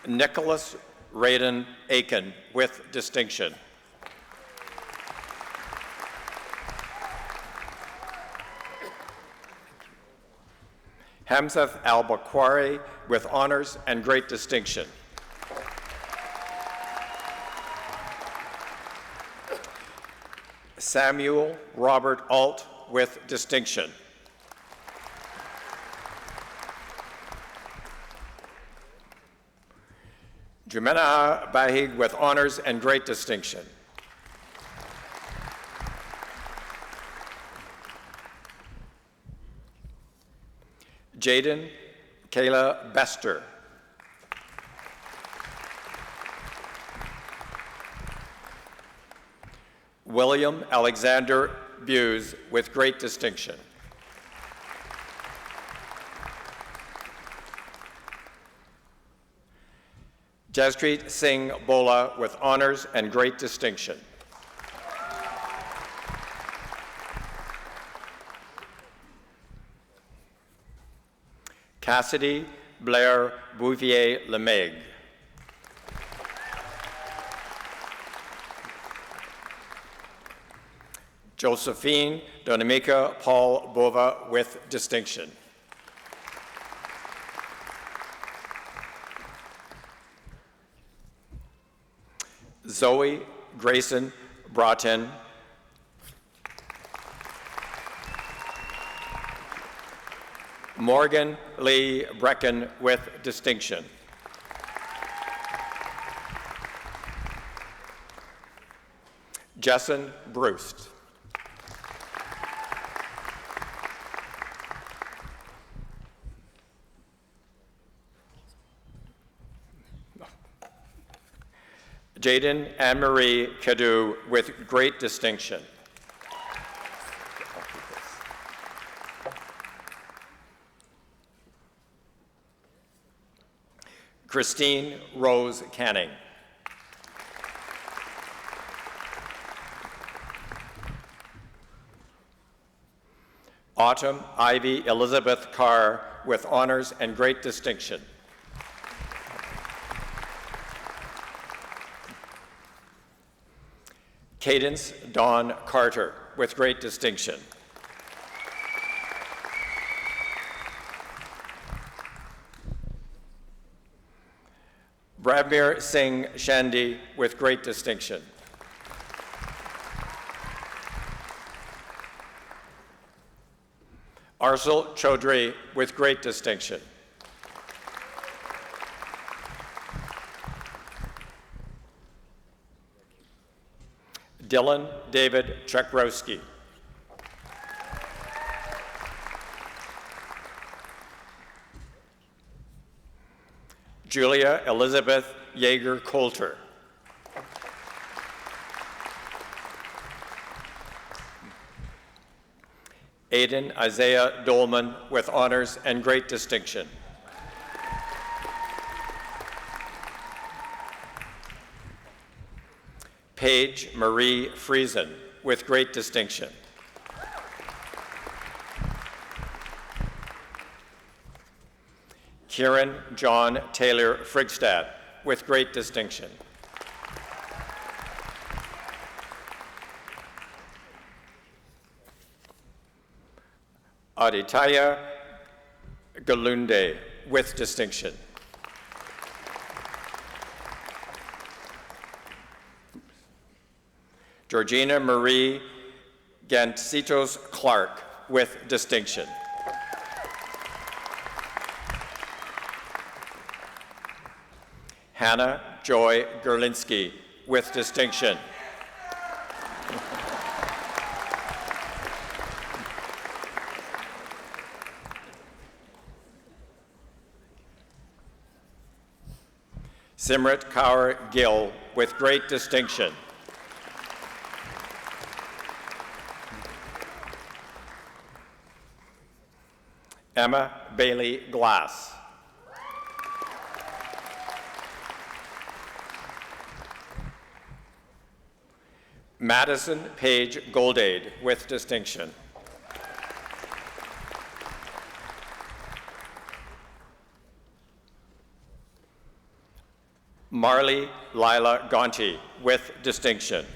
S7: Nicholas Raiden Aiken with distinction. Hamzath Al-Bakwari with honors and great distinction. Samuel Robert Alt with distinction. Jumena Bahig with honors and great distinction. Jaden Kayla Bester. William Alexander Buse with great distinction. Jaspreet Singh Bola with honors and great distinction. Cassidy Blair Bouvier Lemaigue. Josephine Donamica Paul Bova with distinction. Zoe Grayson Broughton. Morgan Lee Brecken with distinction. Jessen Bruce. Jaden Anne-Marie Cadu with great distinction. Christine Rose Canning. Autumn Ivy Elizabeth Carr with honors and great distinction. Cadence Dawn Carter with great distinction. Bradmir Singh Shandy with great distinction. Arsul Chaudhry with great distinction. Dylan David Chekrowski. Julia Elizabeth Yeager Coulter. Aiden Isaiah Dolman with honors and great distinction. Paige Marie Friesen with great distinction. Kieran John Taylor Frigstad with great distinction. Aditya Galunde with distinction. Georgina Marie Gantsitos Clark with distinction. Hannah Joy Gerlinski with distinction. Simrit Kaur Gill with great distinction. Emma Bailey Glass. Madison Page Goldade with distinction. Marley Lila Gonti with distinction.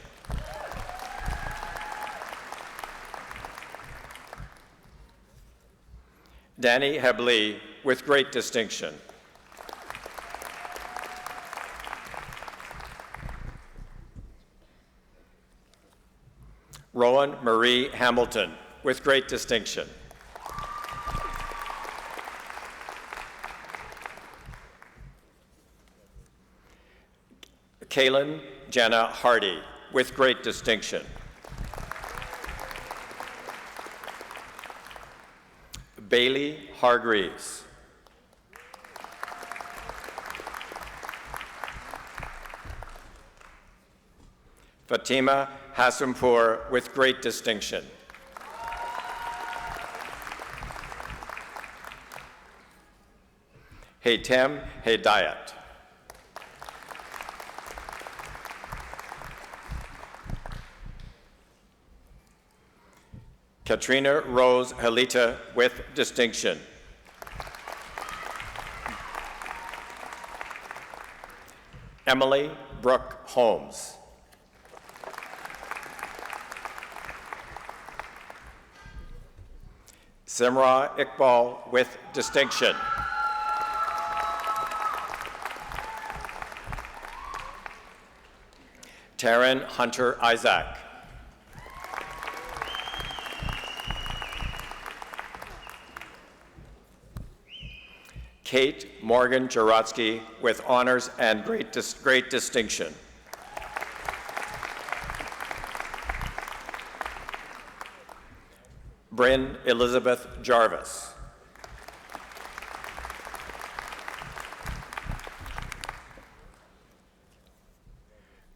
S7: Danny Hebley with great distinction. Rowan Marie Hamilton with great distinction. Kaylin Jenna Hardy with great distinction. Bailey Hargreaves. Fatima Hassanpour with great distinction. Haytem Hidayat. Katrina Rose Halita with distinction. Emily Brooke Holmes. Simra Iqbal with distinction. Taryn Hunter Isaac. Kate Morgan Jarotsky with honors and great distinction. Bryn Elizabeth Jarvis.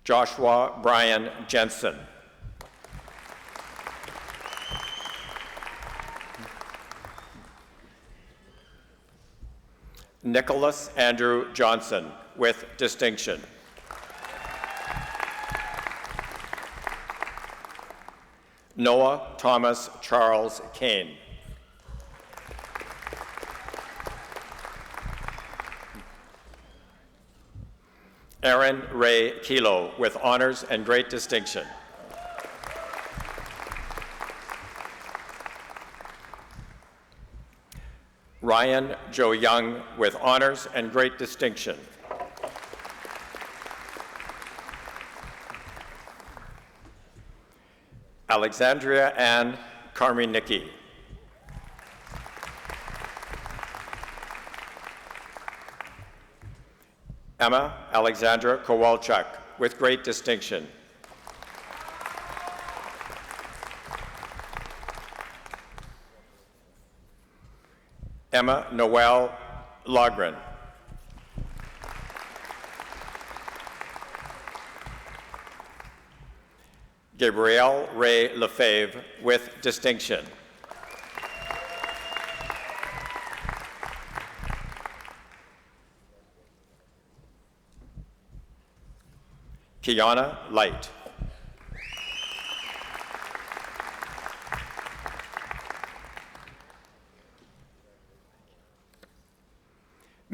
S7: Joshua Brian Jensen. Nicholas Andrew Johnson with distinction. Noah Thomas Charles Kane. Aaron Ray Kilo with honors and great distinction. Ryan Joe Young with honors and great distinction. Alexandria Ann Karminicki. Emma Alexandra Kowalczuk with great distinction. Emma Noel Logren. Gabrielle Ray Lefebvre with distinction. Kiana Light.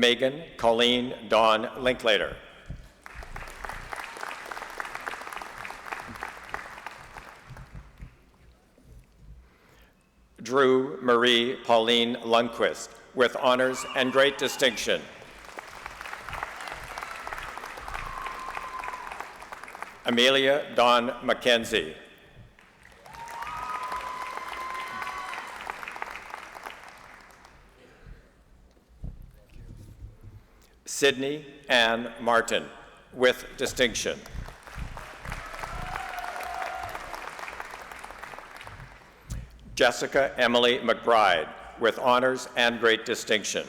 S7: Megan Colleen Dawn Linklater. Drew Marie Pauline Lundquist with honors and great distinction. Amelia Dawn McKenzie. Sydney Ann Martin with distinction. Jessica Emily McBride with honors and great distinction.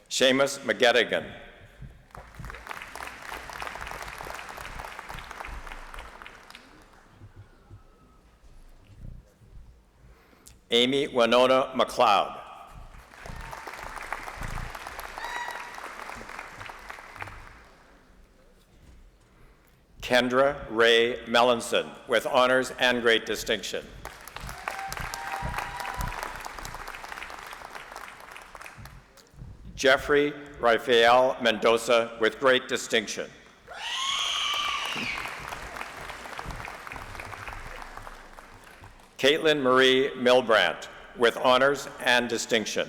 S7: Seamus McGettigan. Amy Winona McLeod. Kendra Ray Mellinson with honors and great distinction. Jeffrey Rafael Mendoza with great distinction. Caitlin Marie Milbrandt with honors and distinction.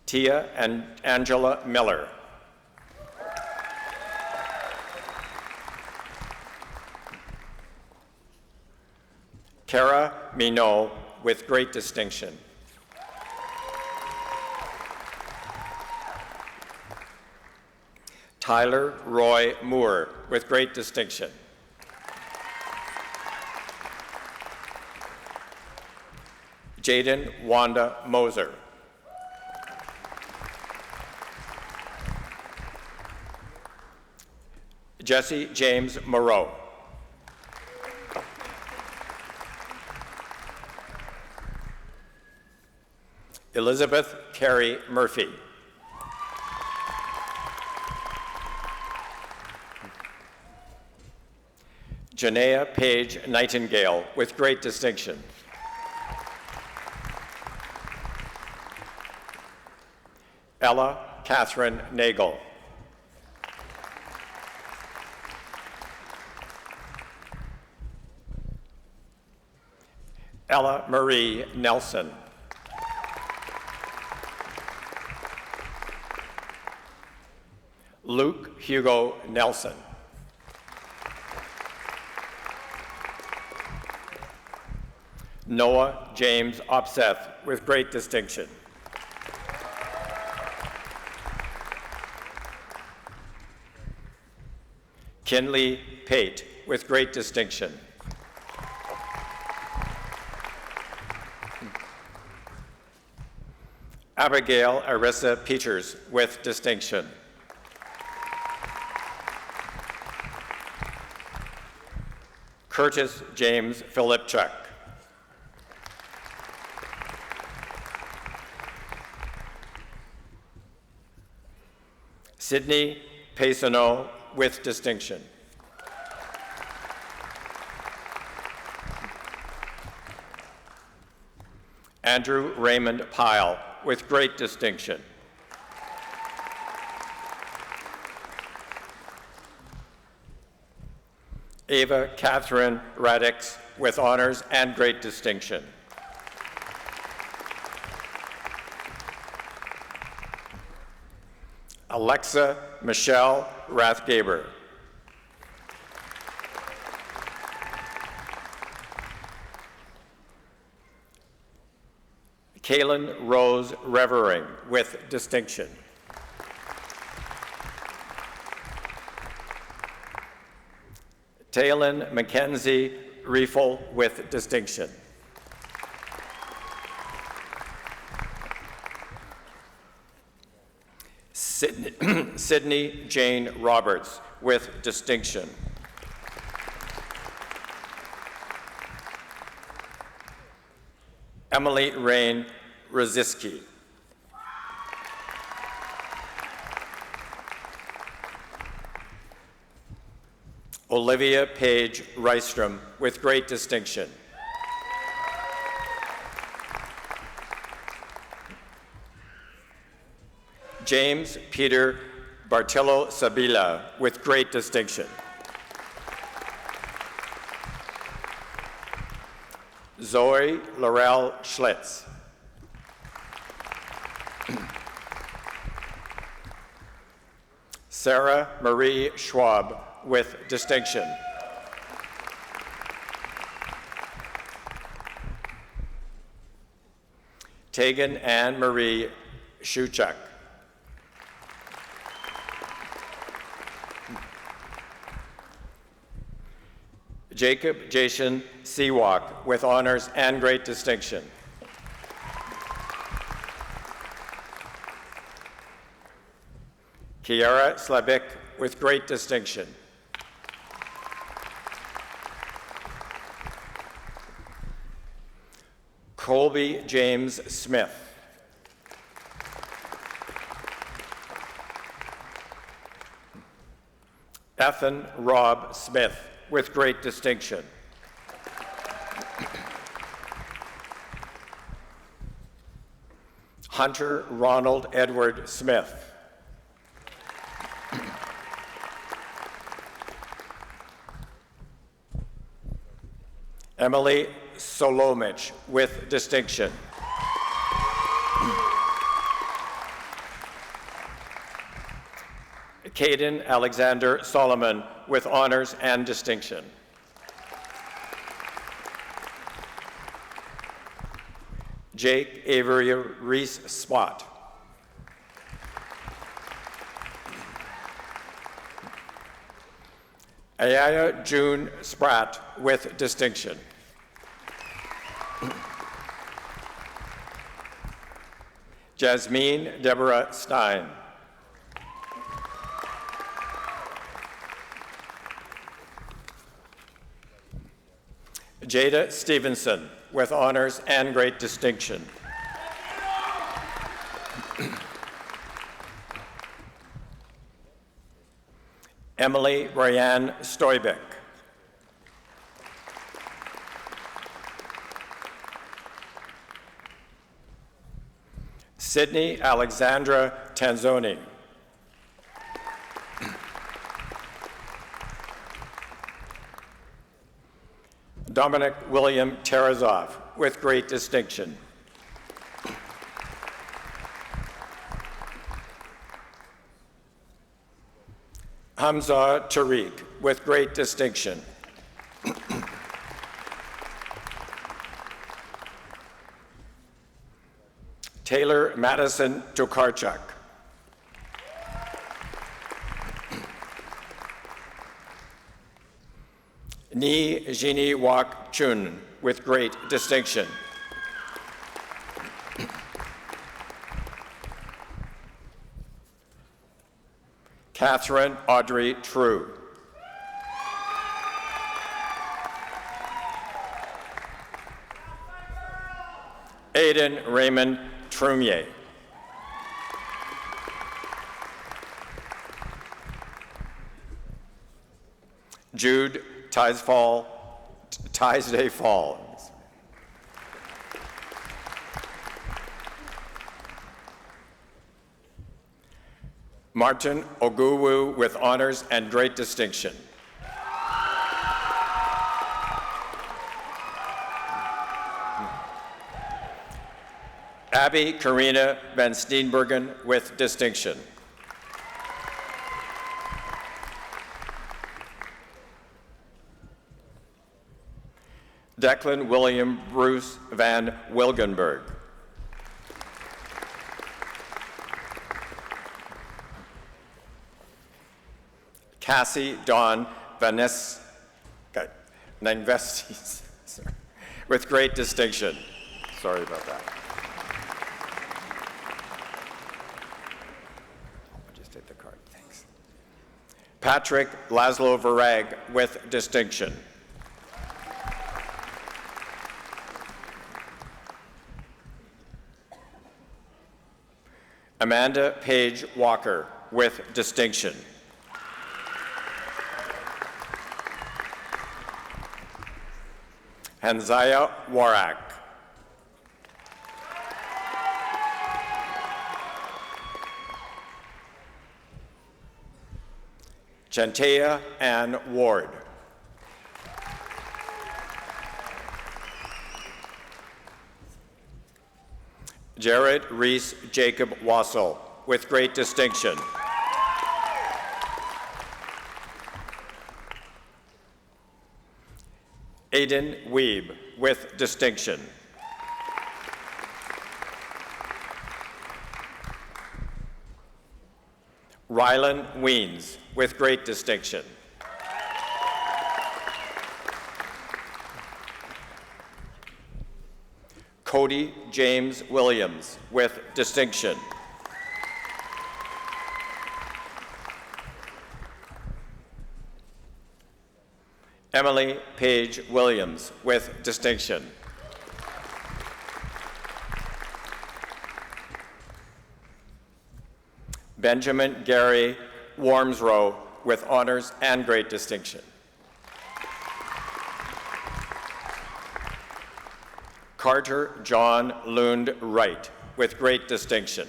S7: Tia and Angela Miller. Kara Minot with great distinction. Tyler Roy Moore with great distinction. Jaden Wanda Moser. Jesse James Moreau. Elizabeth Carey Murphy. Janaea Page Nightingale, with great distinction. Ella Catherine Nagel. Ella Marie Nelson. Luke Hugo Nelson. Noah James Opseth, with great distinction. Kinley Pate, with great distinction. Abigail Arissa Peters, with distinction. Curtis James Filipchuk. Sydney Paysono, with distinction. Andrew Raymond Pyle, with great distinction. Ava Catherine Radix, with honors and great distinction. Alexa Michelle Rathgaber. Kaylin Rose Revering, with distinction. Taylin Mackenzie Riefel, with distinction. Sydney Jane Roberts, with distinction. Emily Rain Roziski. Olivia Page Rystrom, with great distinction. James Peter Bartillo Sabila, with great distinction. Zoe Laurel Schlitz. Sarah Marie Schwab, with distinction. Tegan Ann Marie Shuchak. Jacob Jason Seawalk, with honors and great distinction. Kiara Slavik, with great distinction. Colby James Smith. Ethan Rob Smith, with great distinction. Hunter Ronald Edward Smith. Emily Solomich, with distinction. Caden Alexander Solomon, with honors and distinction. Jake Avery Reese Spot. Ayaya June Spratt, with distinction. Jasmine Deborah Stein. Jada Stevenson, with honors and great distinction. Emily Ryan Stoybeck. Sydney Alexandra Tanzoni. Dominic William Terezov, with great distinction. Hamza Tariq, with great distinction. Taylor Madison Tokarczuk. Ni Jini Wak Chun, with great distinction. Catherine Audrey True. Aidan Raymond Trumier. Jude Tisday Fall. Martin Oguwu, with honors and great distinction. Abby Karina Van Steenbergen, with distinction. Declan William Bruce Van Wilgenberg. Cassie Dawn Vanessa Ninvestis, with great distinction. Sorry about that. I'll just hit the card, thanks. Patrick Laszlo Varag, with distinction. Amanda Page Walker, with distinction. Hanzaya Warak. Chantea Ann Ward. Jared Reese Jacob Wassel, with great distinction. Aidan Weeb, with distinction. Rylan Weens, with great distinction. Cody James Williams, with distinction. Emily Page Williams, with distinction. Benjamin Gary Warmsrow, with honors and great distinction. Carter John Lund Wright, with great distinction.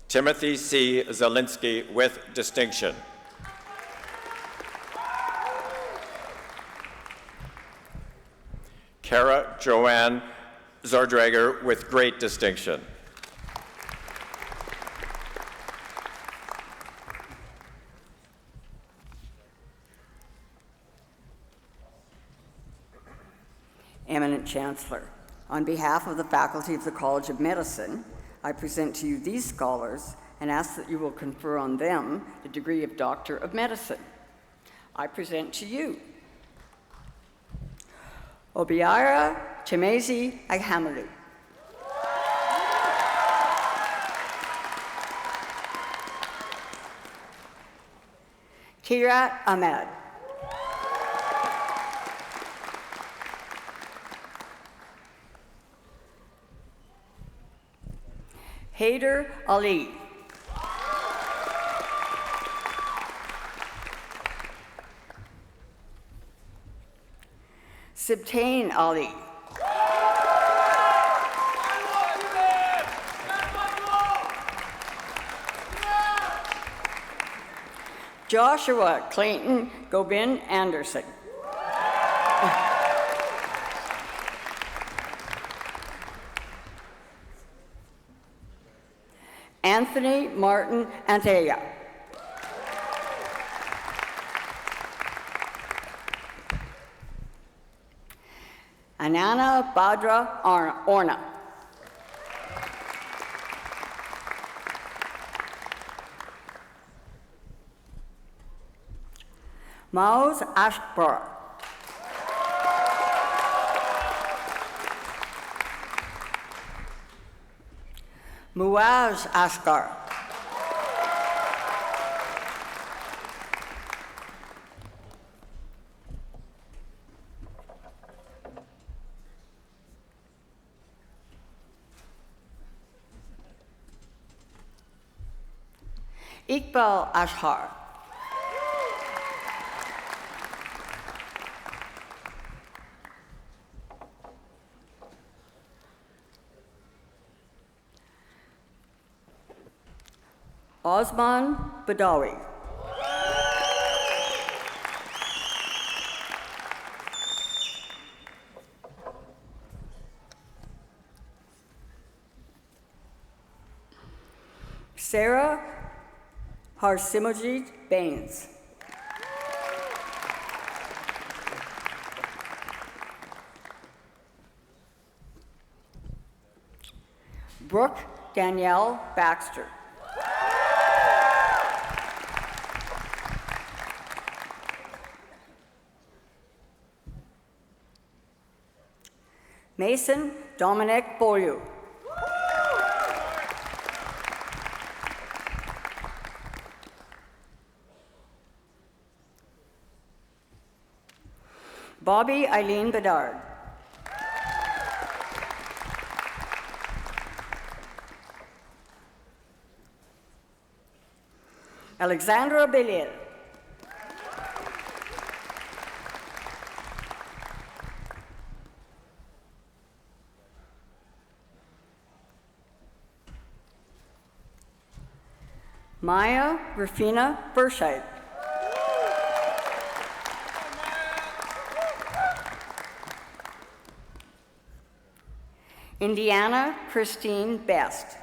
S7: Timothy C. Zielinski, with distinction. Kara Joanne Zordrager, with great distinction.
S8: Eminent Chancellor, on behalf of the faculty of the College of Medicine, I present to you these scholars and ask that you will confer on them the degree of Doctor of Medicine. I present to you Obiara Chemezi Aghamulu. Kira Ahmed. Haider Ali. Sibtain Ali. Joshua Clayton Gobin Anderson. Anthony Martin Antaya. Anana Badra Orna. Mauz Ashbar. Muaz Asghar. Iqbal Ashar. Osman Badawi. Sarah Harsimojit Baines. Brooke Danielle Baxter. Mason Dominic Beaulieu. Bobby Eileen Bedard. Alexandra Belil. Maya Rafina Burscheid. Indiana Christine Best.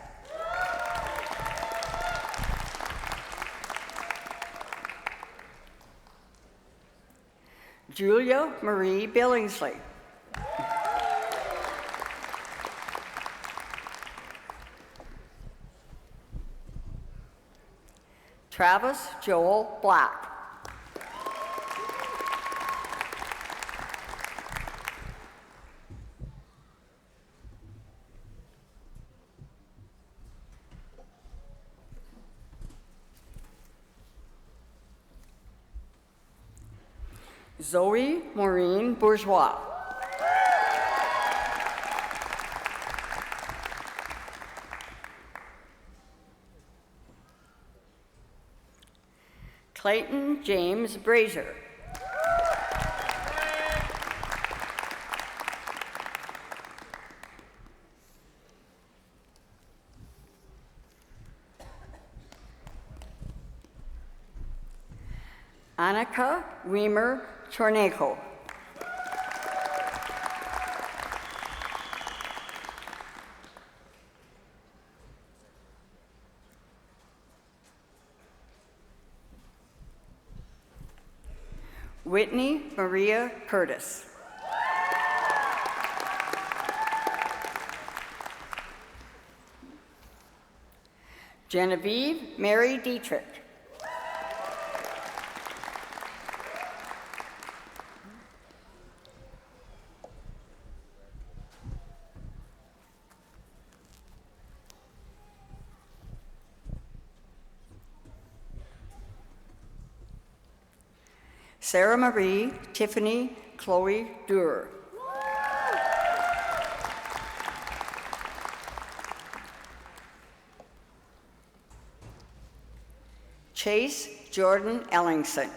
S8: Julia Marie Billingsley. Travis Joel Black. Zoe Maureen Bourgeois. Clayton James Brazier. Annika Weimer Chorneko. Whitney Maria Curtis. Genevieve Mary Dietrich. Sarah Marie Tiffany Chloe Durer. Chase Jordan Ellingson.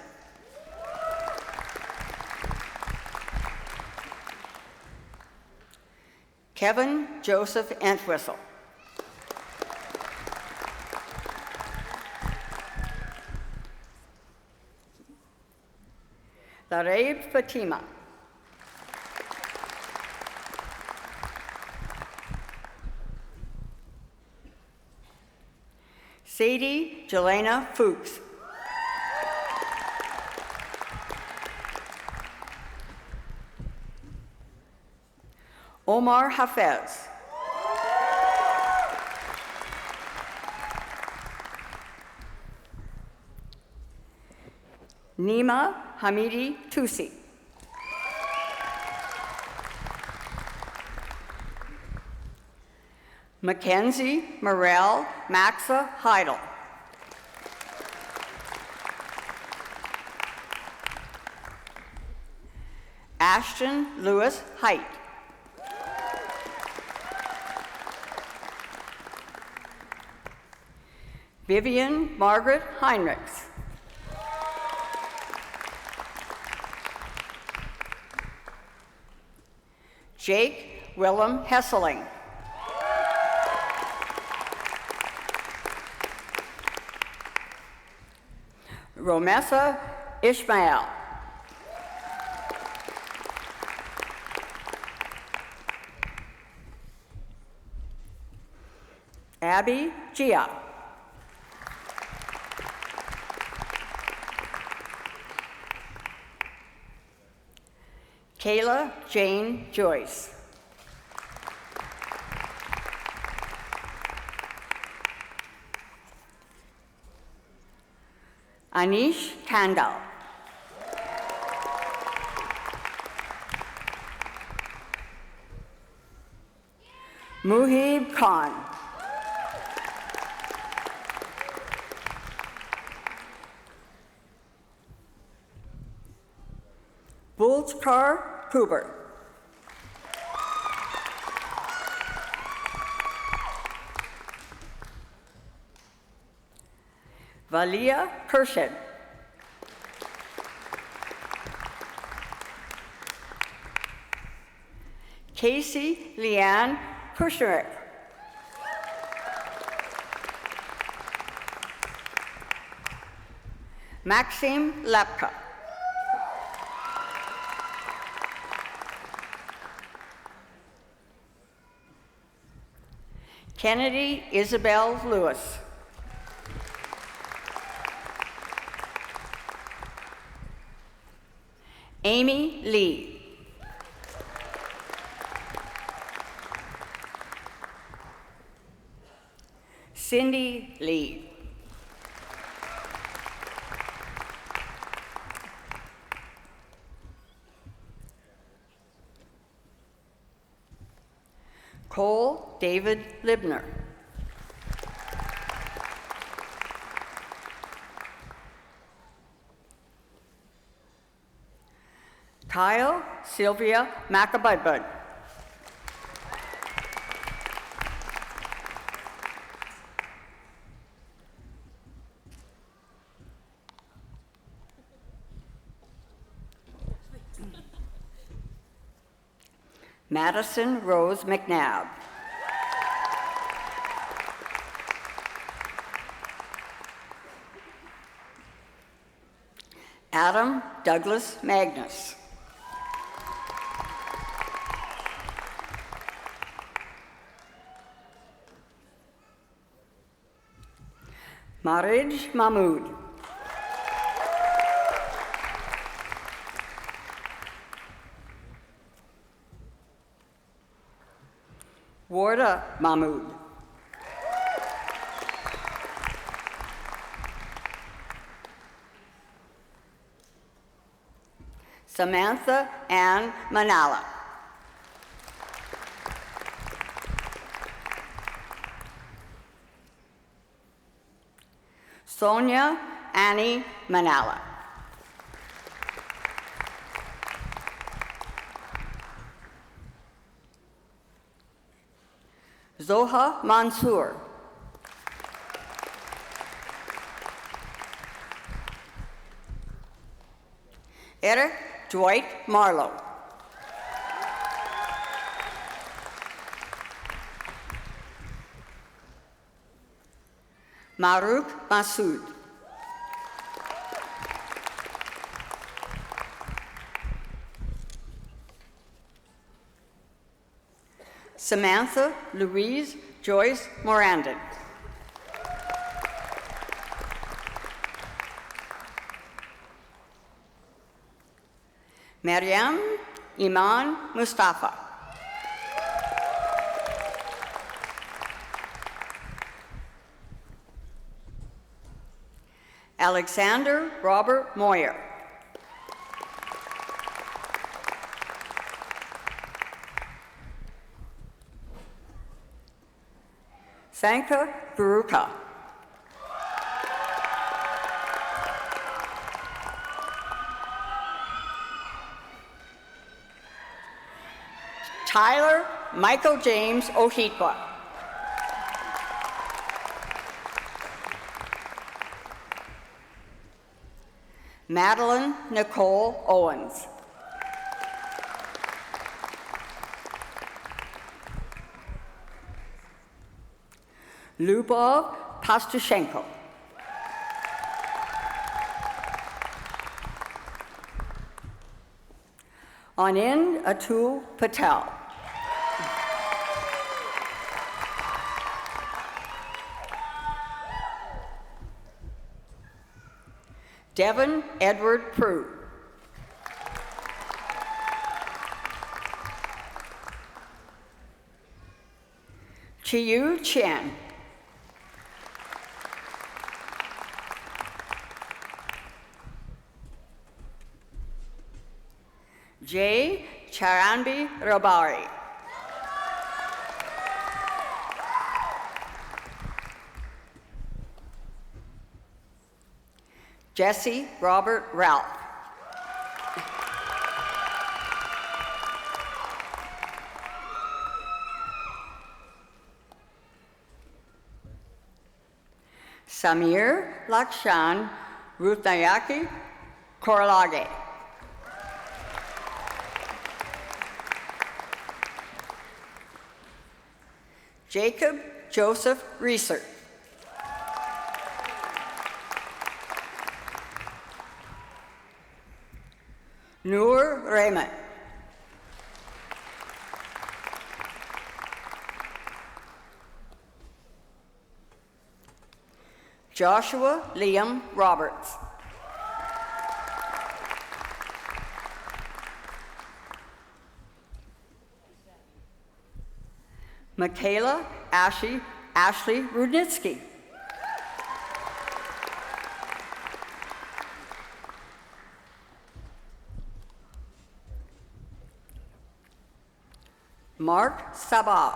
S8: Kevin Joseph Entwistle. Lareeb Fatima. Sadie Jelena Fuchs. Omar Hafez. Nima Hamidi Tusi. Mackenzie Morel Maxa Heidel. Ashton Lewis Height. Vivian Margaret Heinrichs. Jake Willem Hesseling. Romessa Ishmael. Abby Gia. Kayla Jane Joyce. Anish Kandal. Muhib Khan. Bultkar Kuber. Valia Kershed. Casey Leanne Kushnerek. Maxim Lapka. Kennedy Isabel Lewis. Amy Lee. Cindy Lee. Cole David Libner. Kyle Sylvia Macabudbud. Madison Rose McNabb. Adam Douglas Magnus. Marij Mahmood. Warda Mahmood. Samantha Ann Manala. Sonia Annie Manala. Zoha Mansour. Eric Dwight Marlowe. Marouk Massoud. Samantha Louise Joyce Morandon. Mariam Iman Mustafa. Alexander Robert Moyer. Sanka Baruka. Tyler Michael James Ohitwa. Madeline Nicole Owens. Lubov Pastushenko. Anand Atul Patel. Devin Edward Prue. Chiyu Chen. Jay Charanbi Rabari. Jesse Robert Ralph. Samir Lakshan Ruthnayaki Korlage. Jacob Joseph Reeser. Noor Raymond. Joshua Liam Roberts. Michaela Ashley Rudnitsky. Mark Sabah.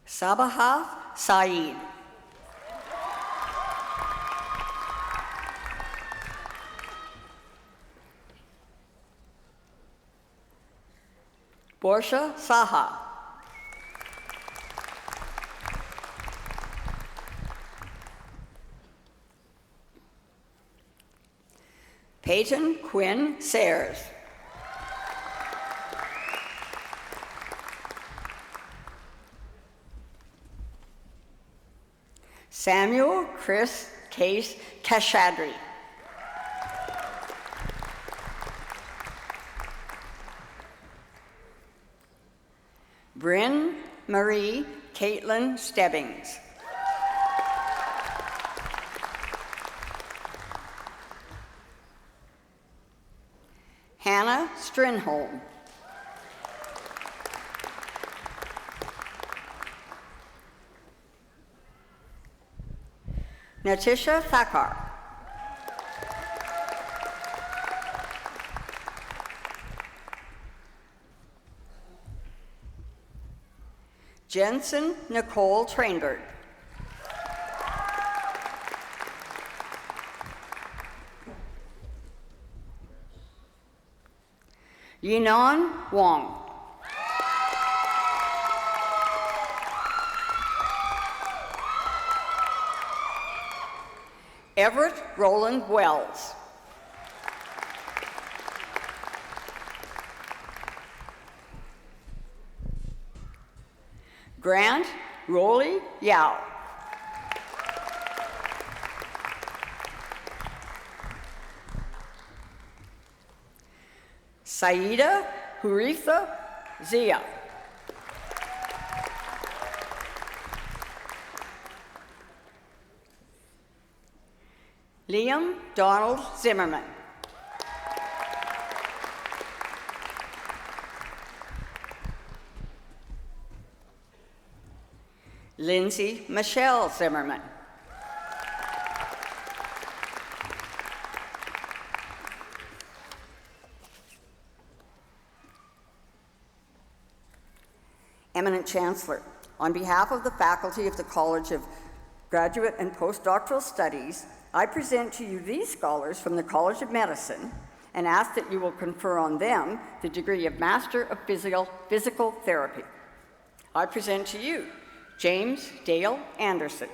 S8: Sabahat Saeed. Borsha Saha. Peyton Quinn Sayers. Samuel Chris Case Kashadri. Bryn Marie Caitlin Stebbings. Hannah Strinholm. Natisha Thakkar. Jensen Nicole Trainberg. Yinan Wong. Everett Roland Wells. Grant Rolly Yao. Saida Huritha Zia. Liam Donald Zimmerman. Lindsay Michelle Zimmerman. Eminent Chancellor, on behalf of the faculty of the College of Graduate and Postdoctoral Studies, I present to you these scholars from the College of Medicine and ask that you will confer on them the degree of Master of Physical Therapy. I present to you James Dale Anderson.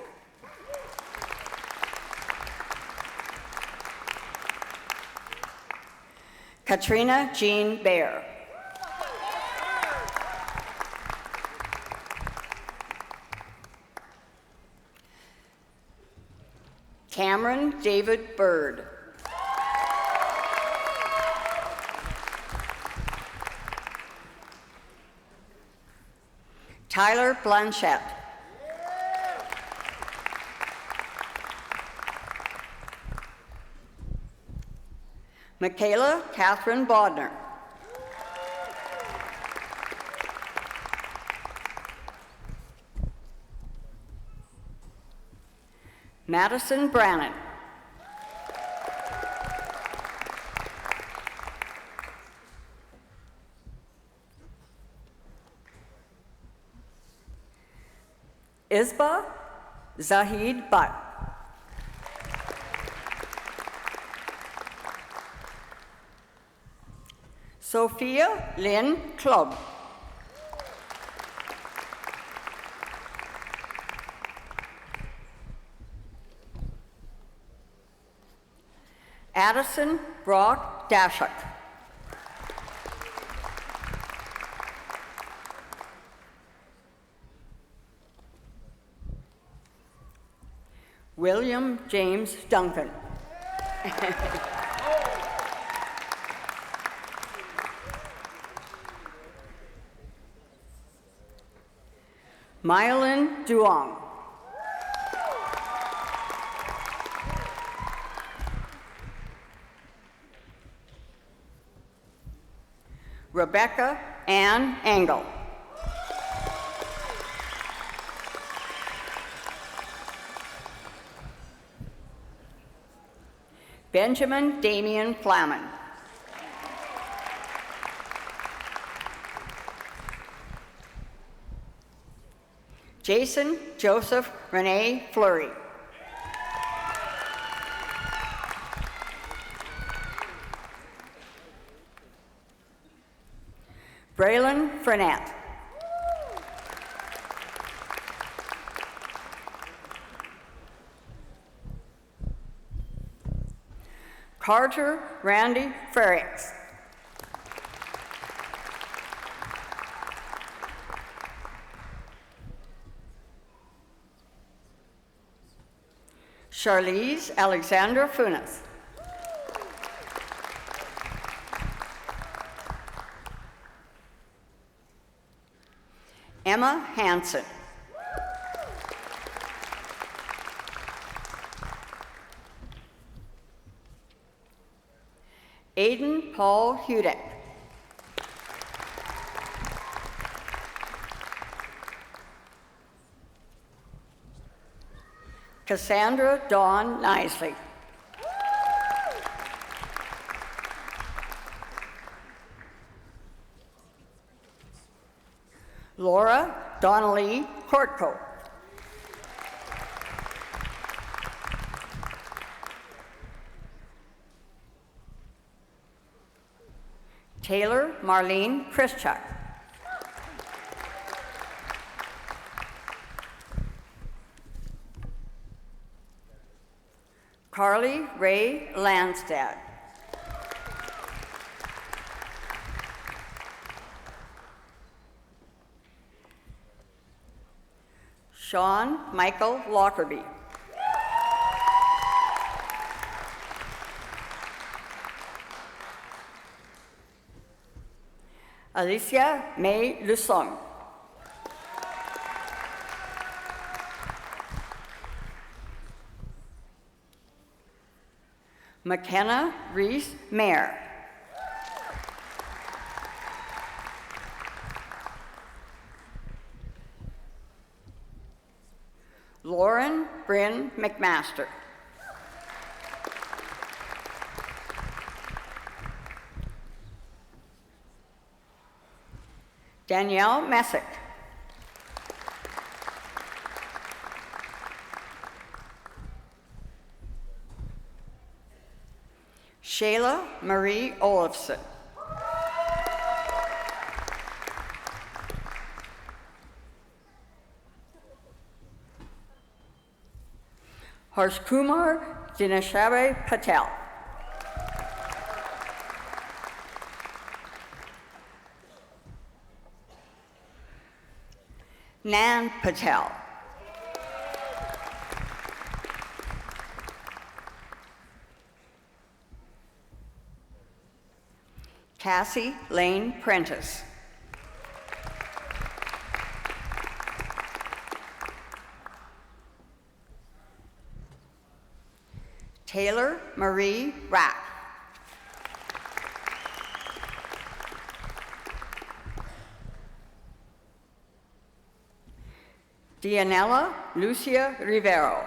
S8: Katrina Jean Baer. Cameron David Bird. Tyler Blanchette. Michaela Catherine Bodner. Madison Brannon. Isba Zahid Butt. Sophia Lynn Clubb. Addison Brock Dashuk. William James Duncan. Myelin Duong. Rebecca Ann Engel. Benjamin Damian Flamen. Jason Joseph Renee Fleury. Braylon Frenette. Carter Randy Ferrix. Charlize Alexandra Funes. Emma Hansen. Aidan Paul Hudek. Cassandra Dawn Nisley. Laura Donnelly Courtco. Taylor Marlene Chrischuk. Carly Ray Landstad. Sean Michael Lockerbie. Alicia May Lusong. McKenna Reese Mayer. Lauren Bryn McMaster. Danielle Messick. Shayla Marie Olafson. Harshkumar Dinashabe Patel. Nan Patel. Cassie Lane Prentice. Taylor Marie Rack. Dianella Lucia Rivero.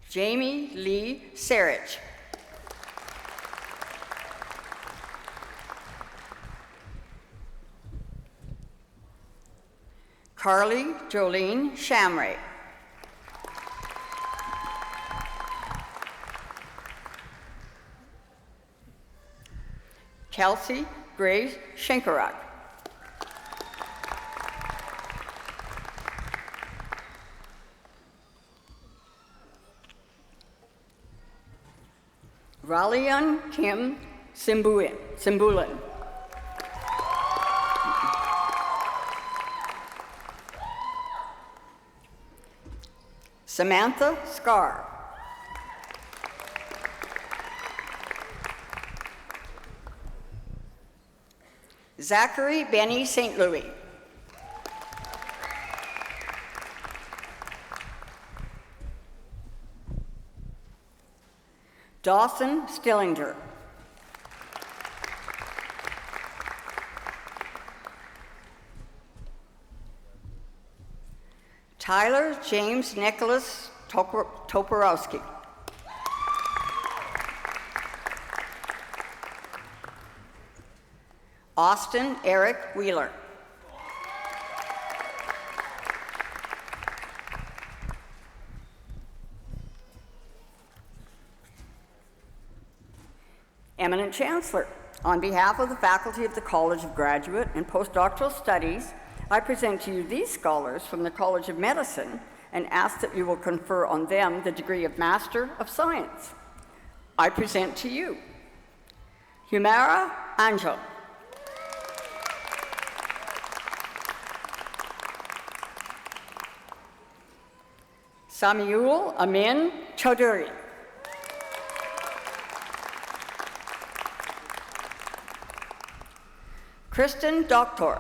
S8: Jamie Lee Sarich. Carly Jolene Shamray. Kelsey Grace Shinkarak. Ralian Kim Simbulan. Samantha Scar. Zachary Benny St. Louis. Dawson Stillinger. Tyler James Nicholas Toporowski. Austin Eric Wheeler. Eminent Chancellor, on behalf of the faculty of the College of Graduate and Postdoctoral Studies, I present to you these scholars from the College of Medicine and ask that you will confer on them the degree of Master of Science. I present to you Humara Angel. Samiul Amin Chaudhuri. Kristen Doctor.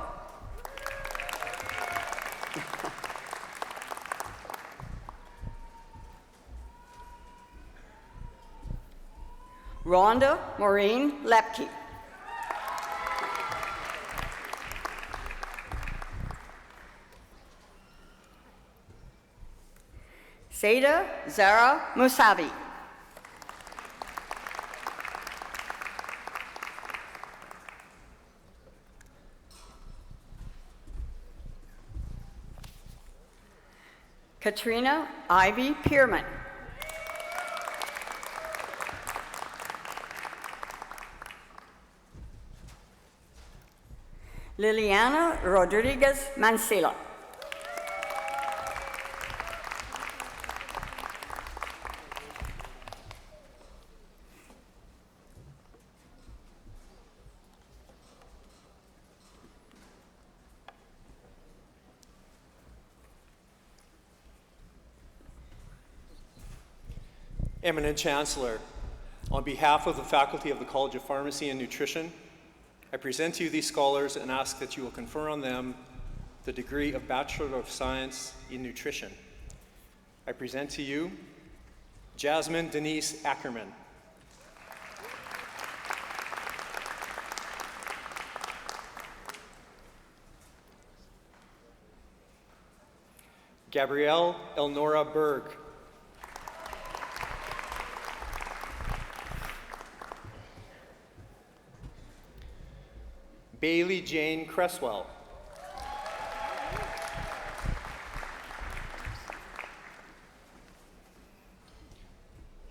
S8: Rhonda Maureen Lepke. Seda Zara Musavi. Katrina Ivy Pierman. Liliana Rodriguez Mancilla.
S9: Eminent Chancellor, on behalf of the faculty of the College of Pharmacy and Nutrition, I present to you these scholars and ask that you will confer on them the degree of Bachelor of Science in Nutrition. I present to you Jasmine Denise Ackerman. Gabrielle Elnora Berg. Bailey Jane Cresswell.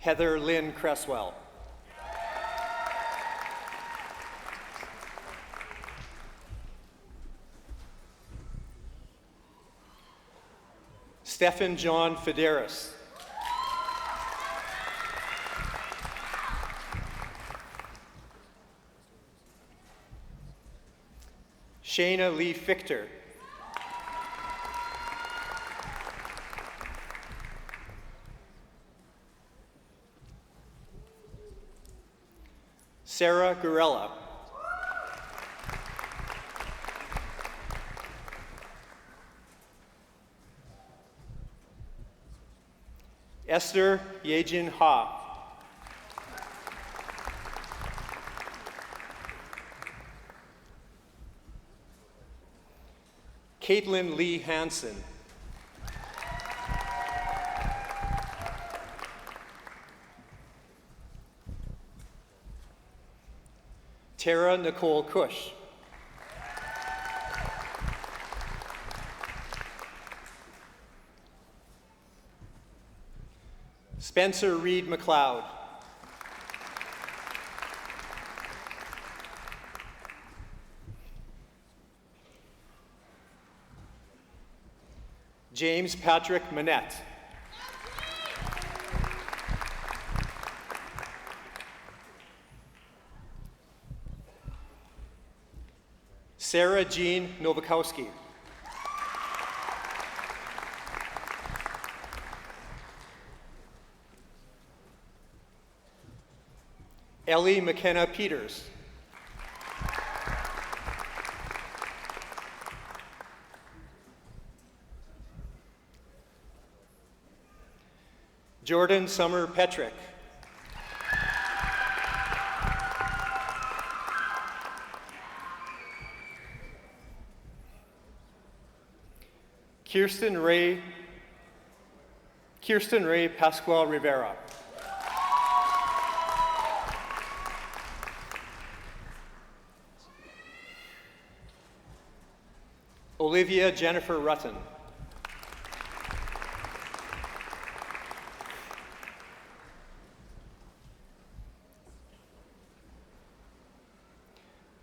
S9: Heather Lynn Cresswell. Stephen John Federis. Shayna Lee Fichter. Sarah Gurella. Esther Yejin Ha. Caitlin Lee Hansen. Tara Nicole Cush. Spencer Reed McLeod. James Patrick Manette. Sarah Jean Nowakowski. Ellie McKenna Peters. Jordan Summer Petrick. Kirsten Ray Pascual Rivera. Olivia Jennifer Rutten.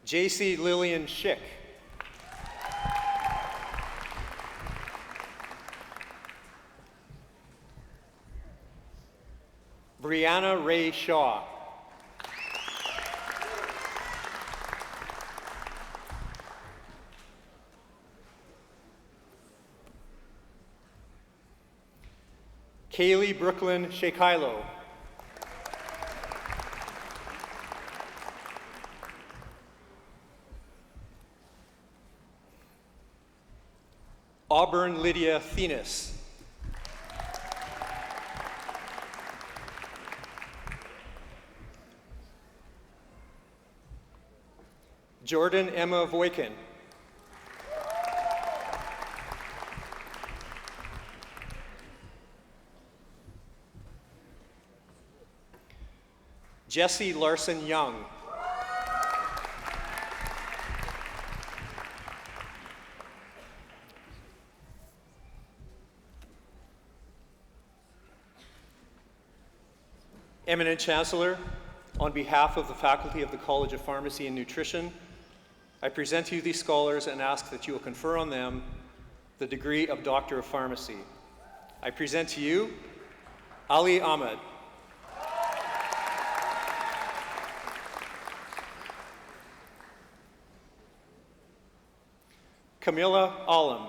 S9: JC Lillian Schick. Brianna Ray Shaw. Kaylee Brooklyn Shekilo. Auburn Lydia Thenis. Jordan Emma Voikin. Jesse Larson Young. Eminent Chancellor, on behalf of the faculty of the College of Pharmacy and Nutrition, I present to you these scholars and ask that you will confer on them the degree of Doctor of Pharmacy. I present to you Ali Ahmed. Camilla Alam.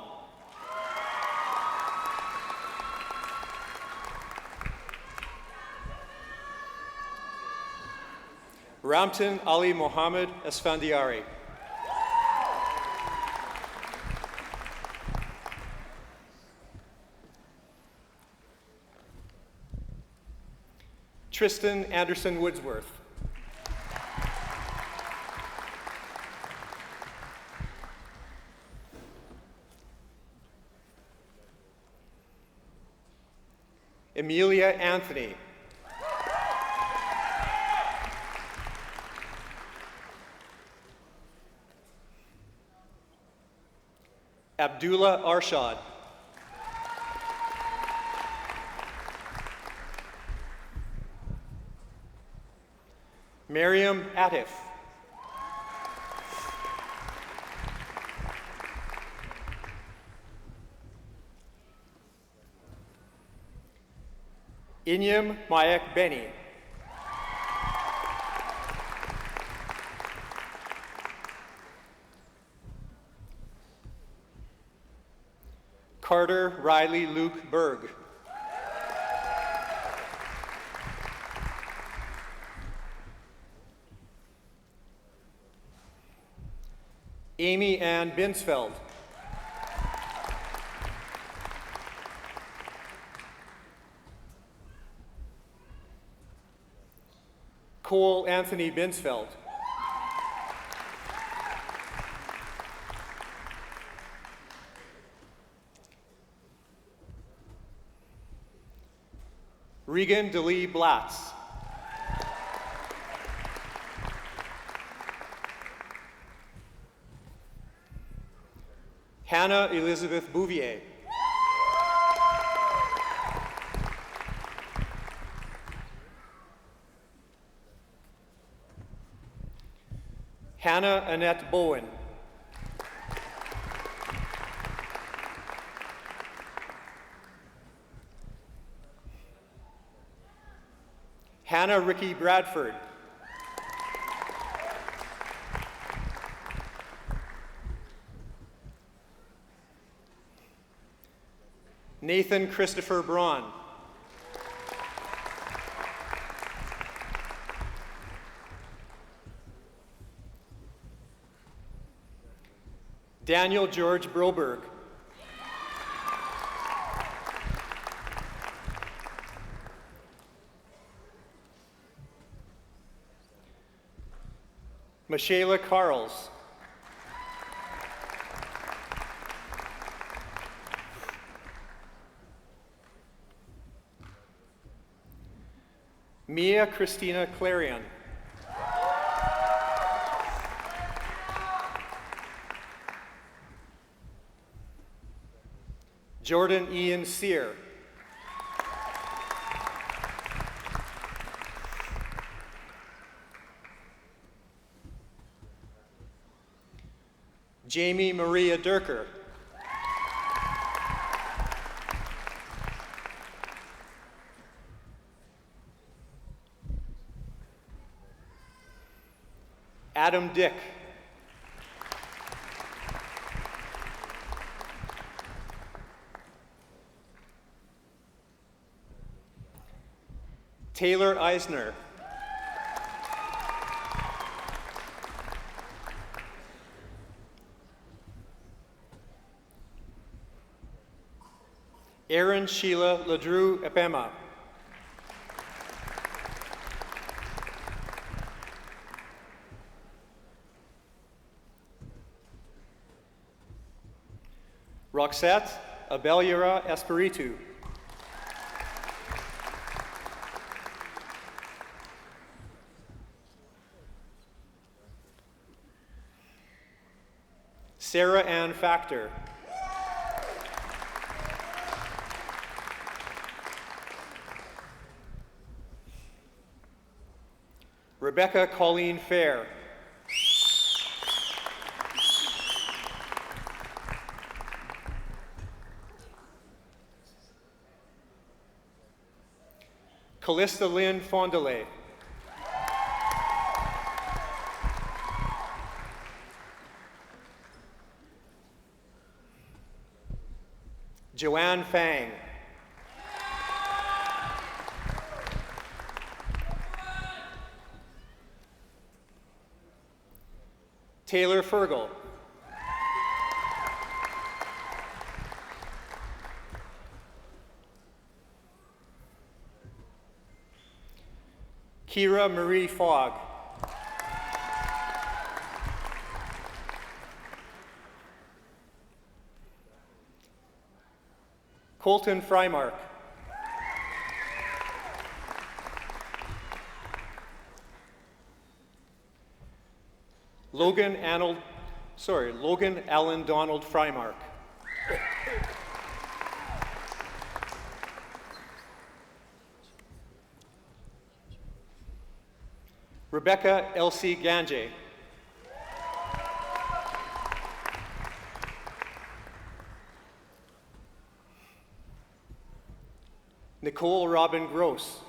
S9: Ramtin Ali Mohammed Esfandiari. Tristan Anderson Woodsworth. Amelia Anthony. Abdullah Arshad. Miriam Atif. Inyam Mayak Beni. Carter Riley Luke Berg. Amy Ann Binsfeld. Cole Anthony Binsfeld. Regan DeLee Blatz. Hannah Elizabeth Bouvier. Hannah Annette Bowen. Hannah Ricky Bradford. Nathan Christopher Braun. Daniel George Broberg. Michaela Carls. Mia Christina Clarion. Jordan Ian Sear. Jamie Maria Durker. Adam Dick. Taylor Eisner. Erin Sheila Ladru Epema. Roxette Abelyara Espiritu. Sarah Ann Factor. Rebecca Colleen Fair. Callista Lynn Fondelay. Joanne Fang. Taylor Fergal. Kira Marie Fogg. Colton Frymark. Logan Allen Donald Frymark. Rebecca Elsie Ganjay. Nicole Robin Gross.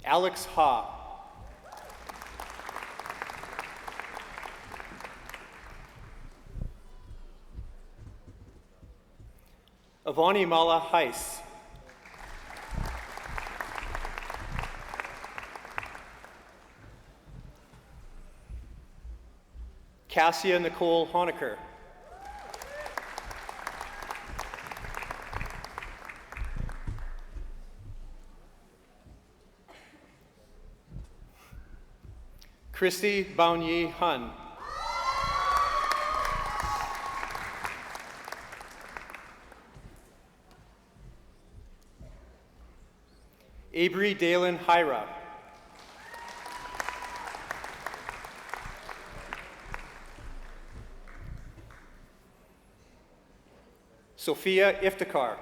S9: Alex Ha. Avani Mala Heiss. Cassia Nicole Honecker. Christy Baunyi Hun. Abri Dalen Hyra. Sophia Iftikhar.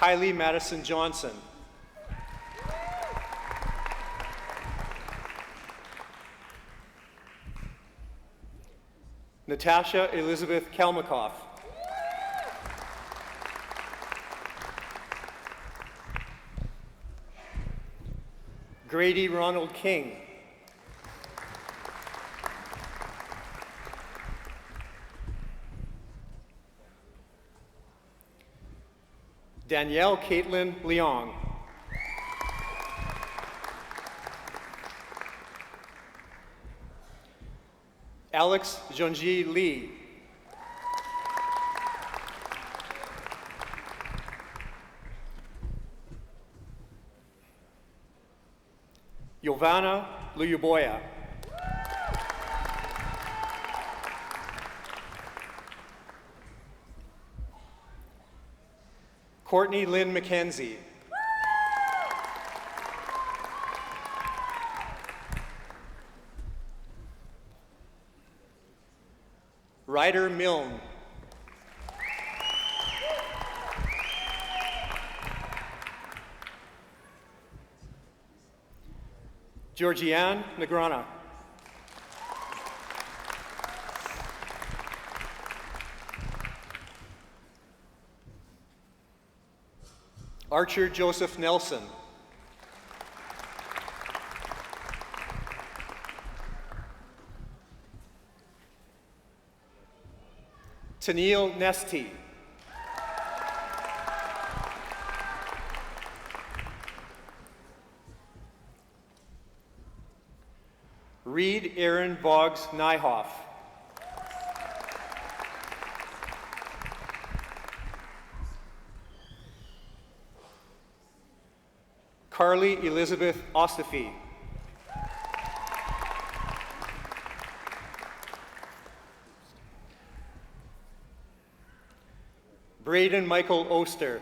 S9: Kylie Madison Johnson. Natasha Elizabeth Kalmakoff. Grady Ronald King. Danielle Caitlin Leong. Alex Jeonji Lee. Yovana Luyuboya. Courtney Lynn McKenzie. Ryder Milne. Georgianne Negrana. Archer Joseph Nelson. Tennille Nesty. Reed Aaron Boggs Nyhoff. Carly Elizabeth Ostafy. Braden Michael Oster.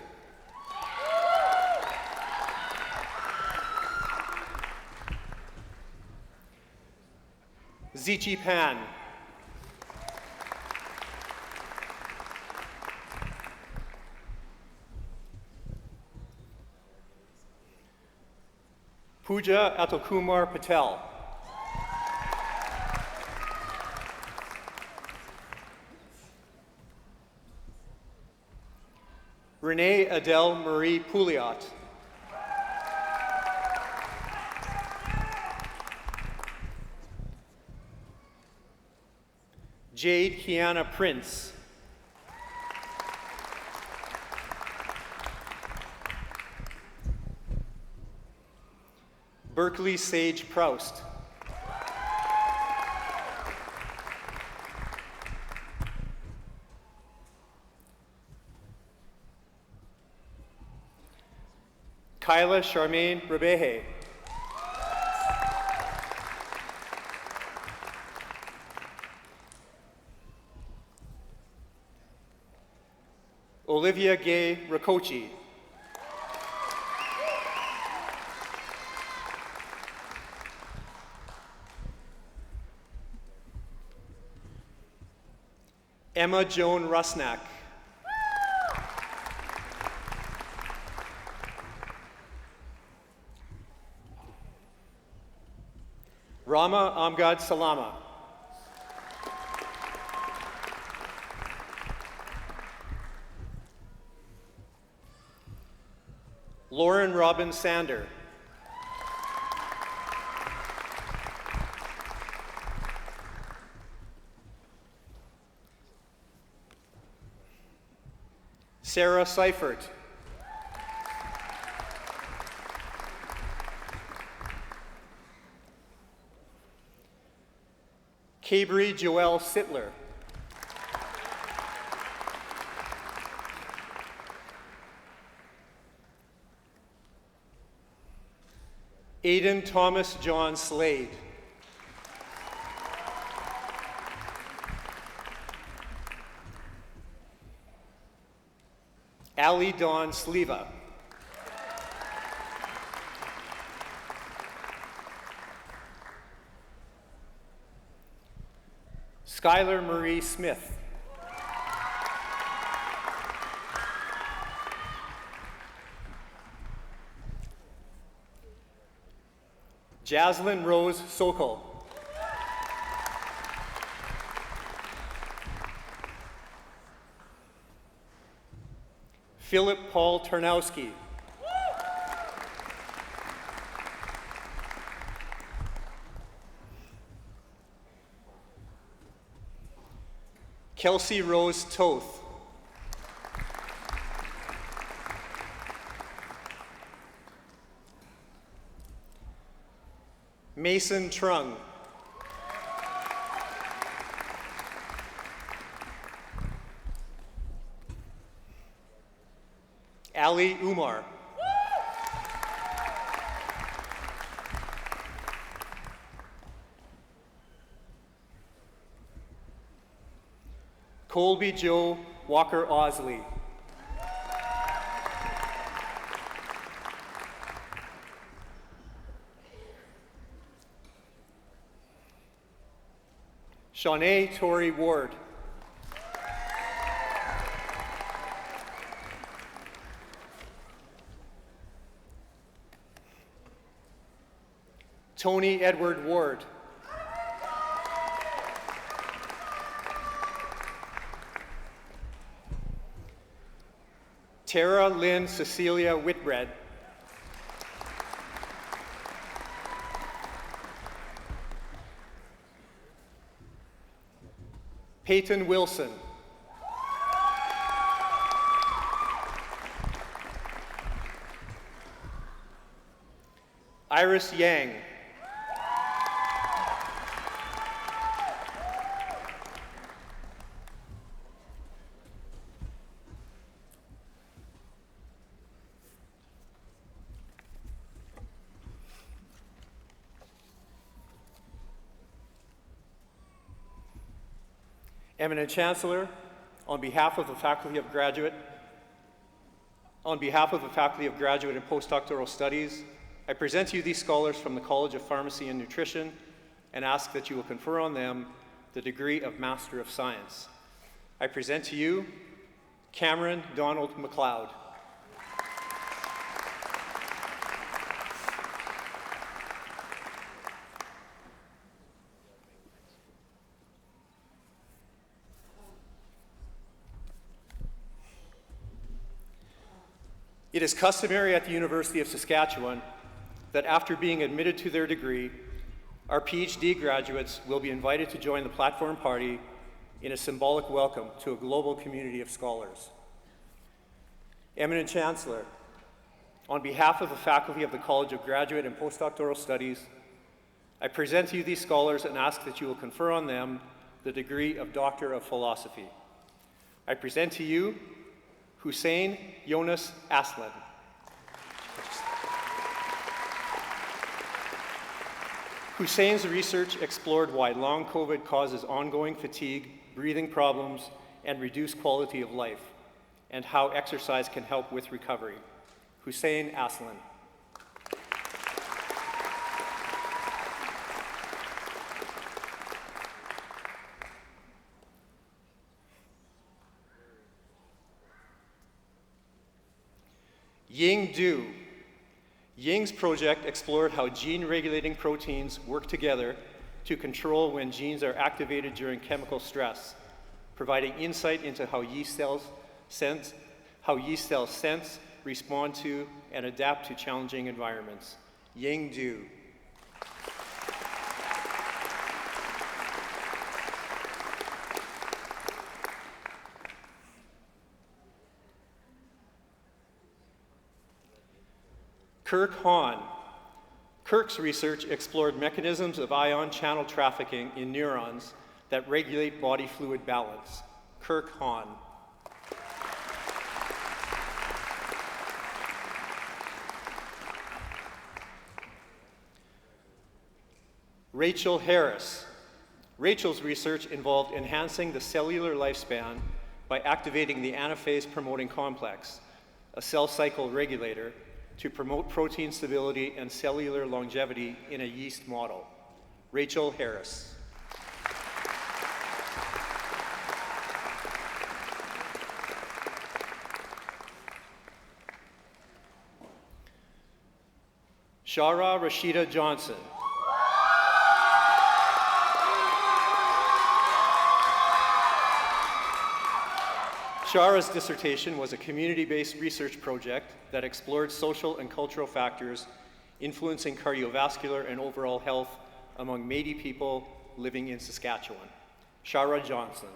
S9: Zichi Pan. Pooja Atalkumar Patel. Renee Adele Marie Pouliot. Jade Kiana Prince. Berkeley Sage Proust. Kyla Charmaine Rebeje. Olivia Gay Rakochi. Emma Joan Rusnak. Rama Amgad Salama. Lauren Robin Sander. Sarah Seifert. Cabri Joelle Sittler. Aidan Thomas John Slade. Ali Dawn Sleva. Skylar Marie Smith. Jaslyn Rose Sokol. Philip Paul Tarnowski. Kelsey Rose Toth. Mason Trung. Ali Umar. Colby Joe Walker Osley. Shanae Tori Ward. Tony Edward Ward. Tara Lynn Cecilia Whitbread. Peyton Wilson. Iris Yang. Eminent Chancellor, on behalf of the Faculty of Graduate and Postdoctoral Studies, I present to you these scholars from the College of Pharmacy and Nutrition and ask that you will confer on them the degree of Master of Science. I present to you Cameron Donald McLeod. It is customary at the University of Saskatchewan that after being admitted to their degree, our PhD graduates will be invited to join the platform party in a symbolic welcome to a global community of scholars. Eminent Chancellor, on behalf of the faculty of the College of Graduate and Postdoctoral Studies, I present to you these scholars and ask that you will confer on them the degree of Doctor of Philosophy. I present to you Hussein Jonas Aslan. Hussein's research explored why long COVID causes ongoing fatigue, breathing problems, and reduced quality of life, and how exercise can help with recovery. Hussein Aslan. Ying Du. Ying's project explored how gene-regulating proteins work together to control when genes are activated during chemical stress, providing insight into how yeast cells sense, respond to, and adapt to challenging environments. Ying Du. Kirk Hahn. Kirk's research explored mechanisms of ion channel trafficking in neurons that regulate body fluid balance. Kirk Hahn. Rachel Harris. Rachel's research involved enhancing the cellular lifespan by activating the anaphase promoting complex, a cell cycle regulator, to promote protein stability and cellular longevity in a yeast model. Rachel Harris. Shara Rashida Johnson. Shara's dissertation was a community-based research project that explored social and cultural factors influencing cardiovascular and overall health among Métis people living in Saskatchewan. Shara Johnson.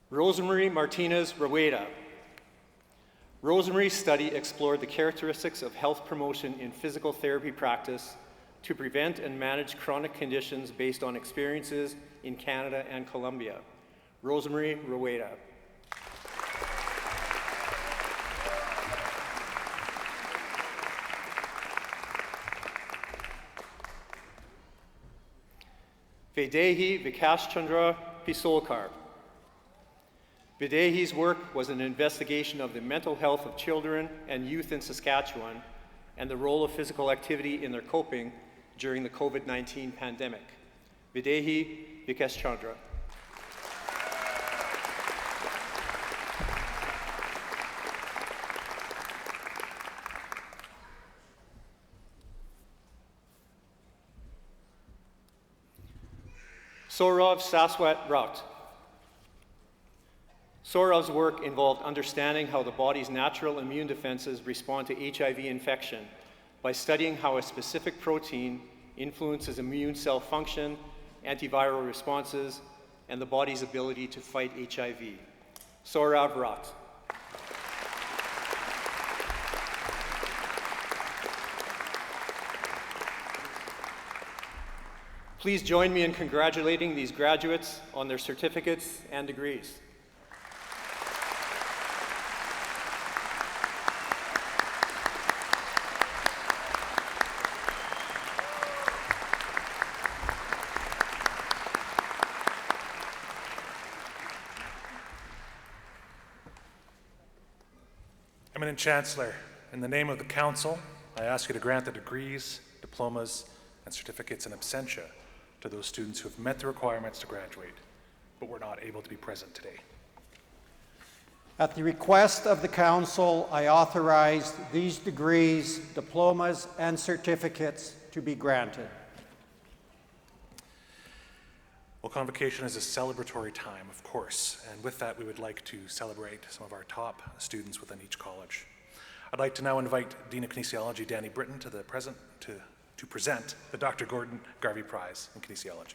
S9: Rosemary Martinez Rueda. Rosemary's study explored the characteristics of health promotion in physical therapy practice to prevent and manage chronic conditions based on experiences in Canada and Colombia. Rosemary Rueda. Vaidehi Vikashchandra Pisolkar. Videhi's work was an investigation of the mental health of children and youth in Saskatchewan and the role of physical activity in their coping during the COVID-19 pandemic. Videhi Vikashchandra. Saurav Saswat Raut. Saurav's work involved understanding how the body's natural immune defenses respond to HIV infection by studying how a specific protein influences immune cell function, antiviral responses, and the body's ability to fight HIV. Saurav Raut. Please join me in congratulating these graduates on their certificates and degrees.
S1: Eminent Chancellor, in the name of the Council, I ask you to grant the degrees, diplomas, and certificates in absentia to those students who have met the requirements to graduate, but were not able to be present today.
S5: At the request of the Council, I authorize these degrees, diplomas, and certificates to be granted.
S1: Well, Convocation is a celebratory time, of course, and with that we would like to celebrate some of our top students within each college. I'd like to now invite Dean of Kinesiology Danny Britton to present the Dr. Gordon Garvey Prize in Kinesiology.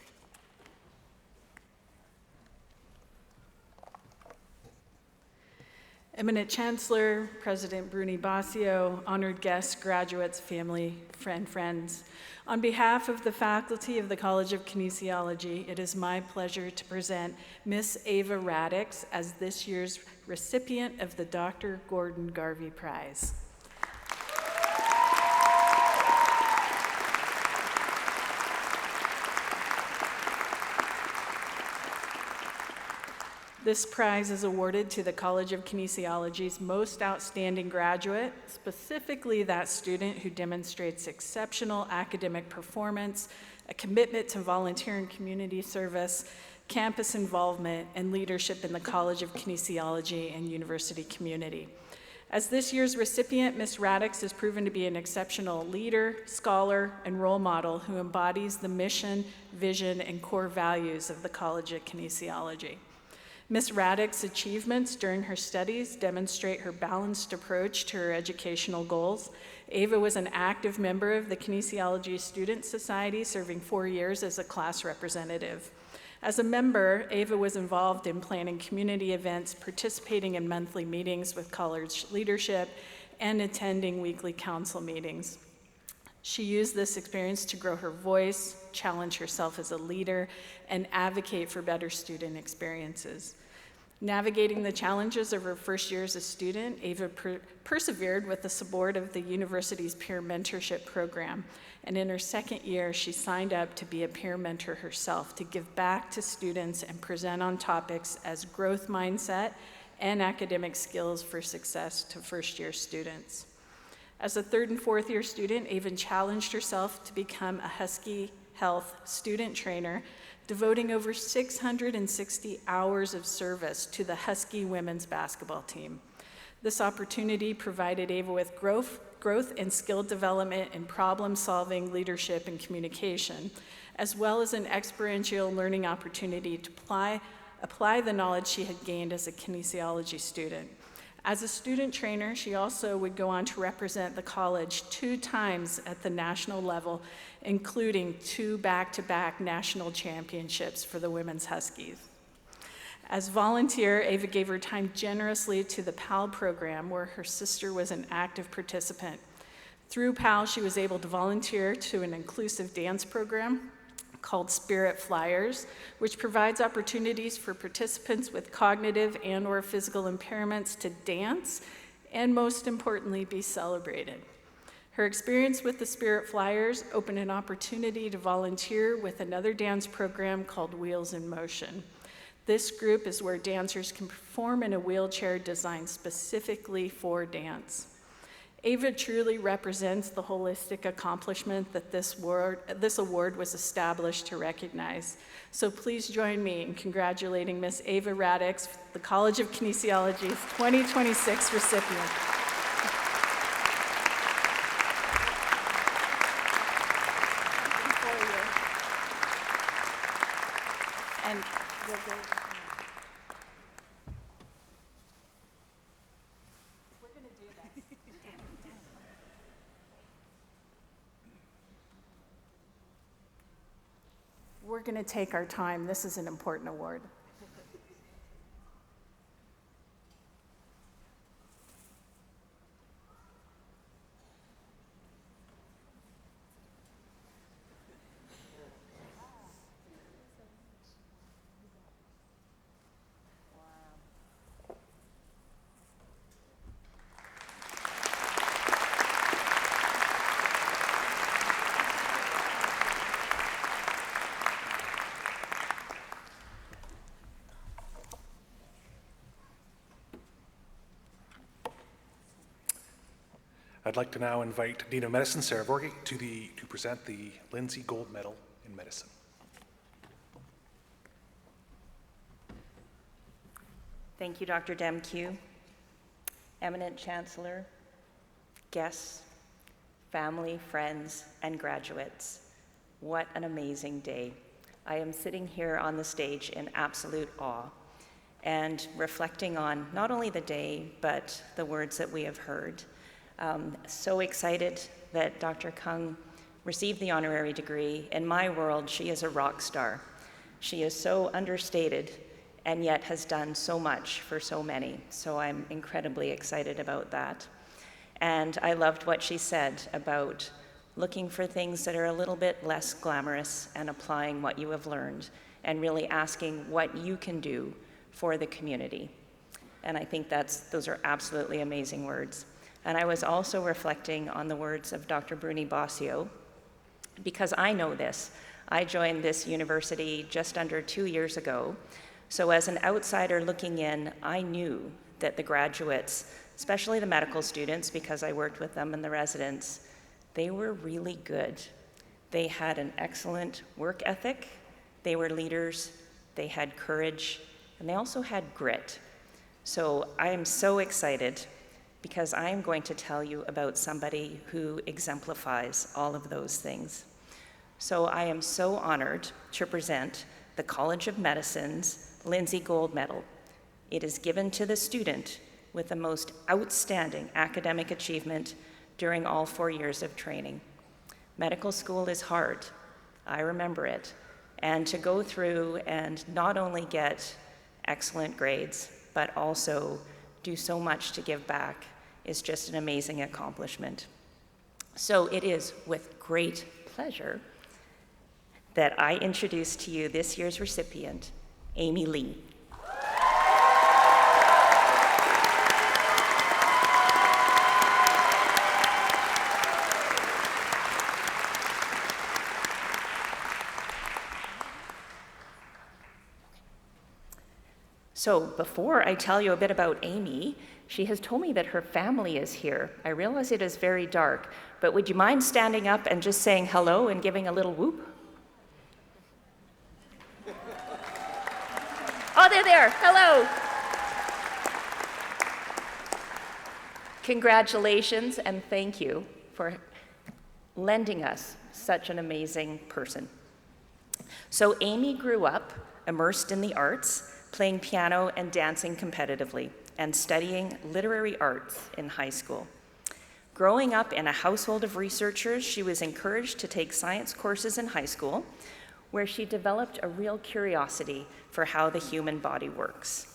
S10: Eminent Chancellor, President Bruni Basio, honored guests, graduates, family, friends. On behalf of the faculty of the College of Kinesiology, it is my pleasure to present Miss Ava Radix as this year's recipient of the Dr. Gordon Garvey Prize. This prize is awarded to the College of Kinesiology's most outstanding graduate, specifically that student who demonstrates exceptional academic performance, a commitment to volunteer and community service, campus involvement, and leadership in the College of Kinesiology and university community. As this year's recipient, Ms. Radix has proven to be an exceptional leader, scholar, and role model who embodies the mission, vision, and core values of the College of Kinesiology. Ms. Radix's achievements during her studies demonstrate her balanced approach to her educational goals. Ava was an active member of the Kinesiology Student Society, serving 4 years as a class representative. As a member, Ava was involved in planning community events, participating in monthly meetings with college leadership, and attending weekly council meetings. She used this experience to grow her voice, challenge herself as a leader, and advocate for better student experiences. Navigating the challenges of her first year as a student, Ava persevered with the support of the university's peer mentorship program. And in her second year, she signed up to be a peer mentor herself to give back to students and present on topics as growth mindset and academic skills for success to first-year students. As a third and fourth year student, Ava challenged herself to become a Husky Health student trainer, devoting over 660 hours of service to the Husky women's basketball team. This opportunity provided Ava with growth and skill development in problem solving, leadership, and communication, as well as an experiential learning opportunity to apply the knowledge she had gained as a kinesiology student. As a student trainer, she also would go on to represent the college 2 times at the national level, including 2 back-to-back national championships for the women's Huskies. As volunteer, Ava gave her time generously to the PAL program, where her sister was an active participant. Through PAL, she was able to volunteer to an inclusive dance program called Spirit Flyers, which provides opportunities for participants with cognitive and/or physical impairments to dance and, most importantly, be celebrated. Her experience with the Spirit Flyers opened an opportunity to volunteer with another dance program called Wheels in Motion. This group is where dancers can perform in a wheelchair designed specifically for dance. Ava truly represents the holistic accomplishment that this award was established to recognize. So please join me in congratulating Ms. Ava Radix, the College of Kinesiology's 2026 recipient. And we'll go. We're going to do that. We're going to take our time. This is an important award.
S1: I'd like to now invite Dean of Medicine, Sarah Vorge, to present the Lindsay Gold Medal in Medicine.
S11: Thank you, Dr. Demkew. Eminent Chancellor, guests, family, friends, and graduates, what an amazing day. I am sitting here on the stage in absolute awe and reflecting on not only the day, but the words that we have heard. So excited that Dr. Kung received the honorary degree. In my world, she is a rock star. She is so understated and yet has done so much for so many. So I'm incredibly excited about that. And I loved what she said about looking for things that are a little bit less glamorous and applying what you have learned and really asking what you can do for the community. And I think those are absolutely amazing words. And I was also reflecting on the words of Dr. Bruni Bossio, because I know this. I joined this university just under 2 years ago. So as an outsider looking in, I knew that the graduates, especially the medical students, because I worked with them and the residents, they were really good. They had an excellent work ethic, they were leaders, they had courage, and they also had grit. So I am so excited because I am going to tell you about somebody who exemplifies all of those things. So I am so honored to present the College of Medicine's Lindsay Gold Medal. It is given to the student with the most outstanding academic achievement during all 4 years of training. Medical school is hard, I remember it, and to go through and not only get excellent grades, but also do so much to give back is just an amazing accomplishment. So it is with great pleasure that I introduce to you this year's recipient, Amy Lee. So before I tell you a bit about Amy, she has told me that her family is here. I realize it is very dark, but would you mind standing up and just saying hello and giving a little whoop? Oh, they're there. Hello. Congratulations and thank you for lending us such an amazing person. So Amy grew up immersed in the arts, playing piano and dancing competitively, and studying literary arts in high school. Growing up in a household of researchers, she was encouraged to take science courses in high school, where she developed a real curiosity for how the human body works.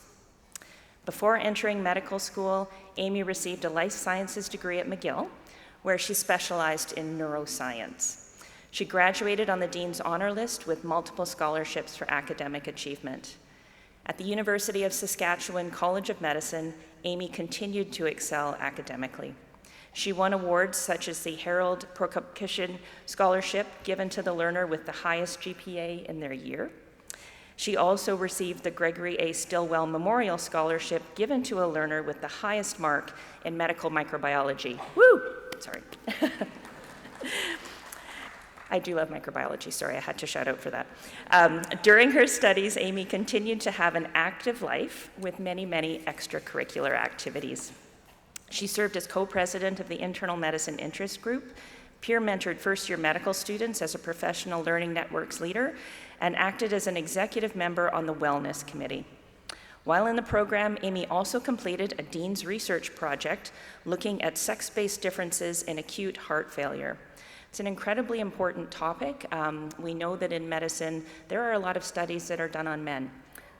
S11: Before entering medical school, Amy received a life sciences degree at McGill, where she specialized in neuroscience. She graduated on the Dean's Honor List with multiple scholarships for academic achievement. At the University of Saskatchewan College of Medicine, Amy continued to excel academically. She won awards such as the Harold Convocation Scholarship given to the learner with the highest GPA in their year. She also received the Gregory A. Stilwell Memorial Scholarship given to a learner with the highest mark in medical microbiology. Woo! Sorry. I do love microbiology, sorry, I had to shout out for that. During her studies, Amy continued to have an active life with many, many extracurricular activities. She served as co-president of the Internal Medicine Interest Group, peer-mentored first-year medical students as a professional learning networks leader, and acted as an executive member on the Wellness Committee. While in the program, Amy also completed a Dean's Research project looking at sex-based differences in acute heart failure. It's an incredibly important topic. We know that in medicine, there are a lot of studies that are done on men.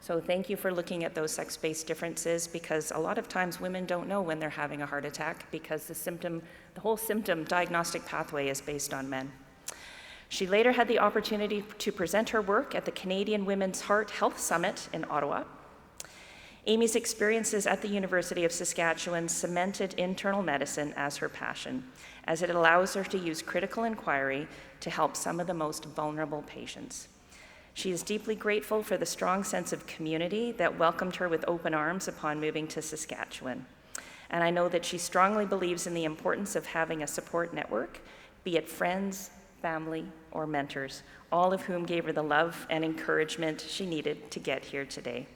S11: So thank you for looking at those sex-based differences, because a lot of times women don't know when they're having a heart attack because the whole symptom diagnostic pathway is based on men. She later had the opportunity to present her work at the Canadian Women's Heart Health Summit in Ottawa. Amy's experiences at the University of Saskatchewan cemented internal medicine as her passion, as it allows her to use critical inquiry to help some of the most vulnerable patients. She is deeply grateful for the strong sense of community that welcomed her with open arms upon moving to Saskatchewan. And I know that she strongly believes in the importance of having a support network, be it friends, family, or mentors, all of whom gave her the love and encouragement she needed to get here today.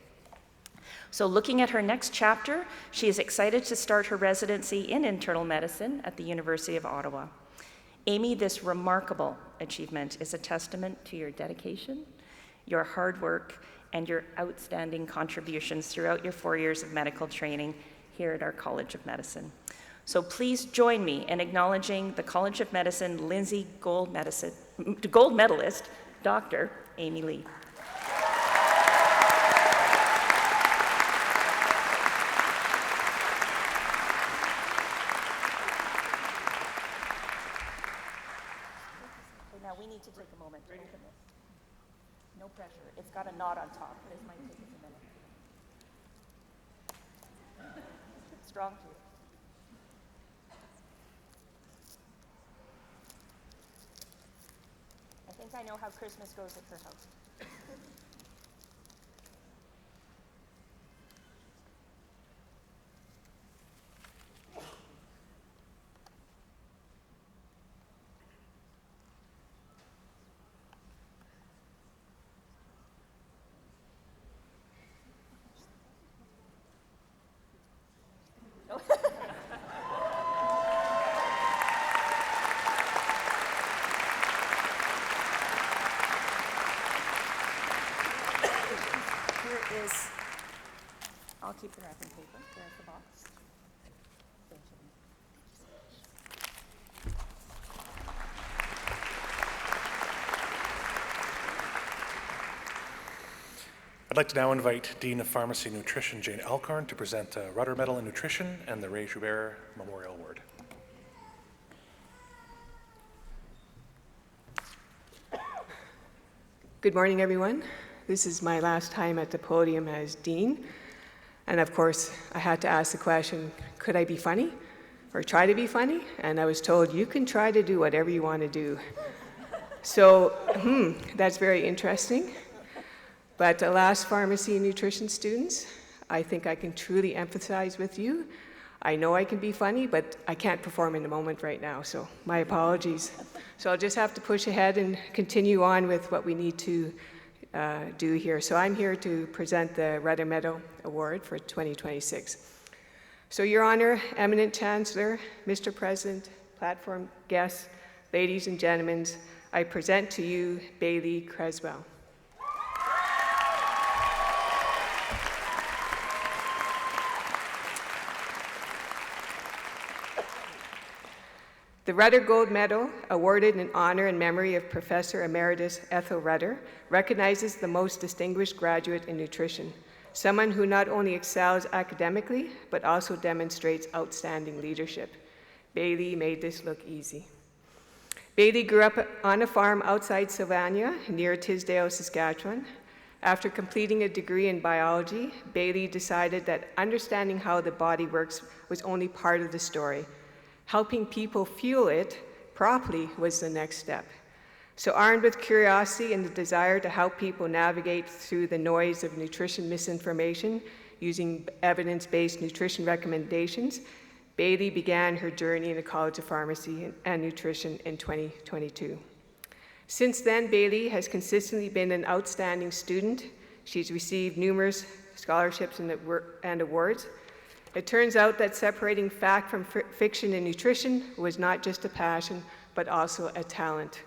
S11: So looking at her next chapter, she is excited to start her residency in internal medicine at the University of Ottawa. Amy, this remarkable achievement is a testament to your dedication your hard work, and your outstanding contributions throughout your 4 years of medical training here at our College of Medicine. So please join me in acknowledging the College of Medicine Lindsay Gold Medalist, Dr. Amy Lee. Now we need to take a moment to open this. No pressure. It's got a knot on top. This might take us a minute. Strong too. I think I know how Christmas goes at her house. I'll keep the wrapping paper. There's the box. Thank you.
S1: I'd like to now invite Dean of Pharmacy and Nutrition, Jane Alcorn, to present a Rudder Medal in Nutrition and the Ray Joubert Memorial Award.
S12: Good morning, everyone. This is my last time at the podium as Dean. And of course, I had to ask the question, could I be funny or try to be funny? And I was told, you can try to do whatever you want to do. So, that's very interesting. But alas, pharmacy and nutrition students, I think I can truly empathize with you. I know I can be funny, but I can't perform in the moment right now, so my apologies. So I'll just have to push ahead and continue on with what we need to do here. So I'm here to present the Rudder Medal Award for 2026. So Your Honor, Eminent Chancellor, Mr. President, platform guests, ladies and gentlemen, I present to you Bailey Creswell. The Rudder Gold Medal, awarded in honor and memory of Professor Emeritus Ethel Rudder, recognizes the most distinguished graduate in nutrition, someone who not only excels academically, but also demonstrates outstanding leadership. Bailey made this look easy. Bailey grew up on a farm outside Sylvania, near Tisdale, Saskatchewan. After completing a degree in biology, Bailey decided that understanding how the body works was only part of the story. Helping people fuel it properly was the next step. So armed with curiosity and the desire to help people navigate through the noise of nutrition misinformation using evidence-based nutrition recommendations, Bailey began her journey in the College of Pharmacy and Nutrition in 2022. Since then, Bailey has consistently been an outstanding student. She's received numerous scholarships and awards. It turns out that separating fact from fiction in nutrition was not just a passion, but also a talent.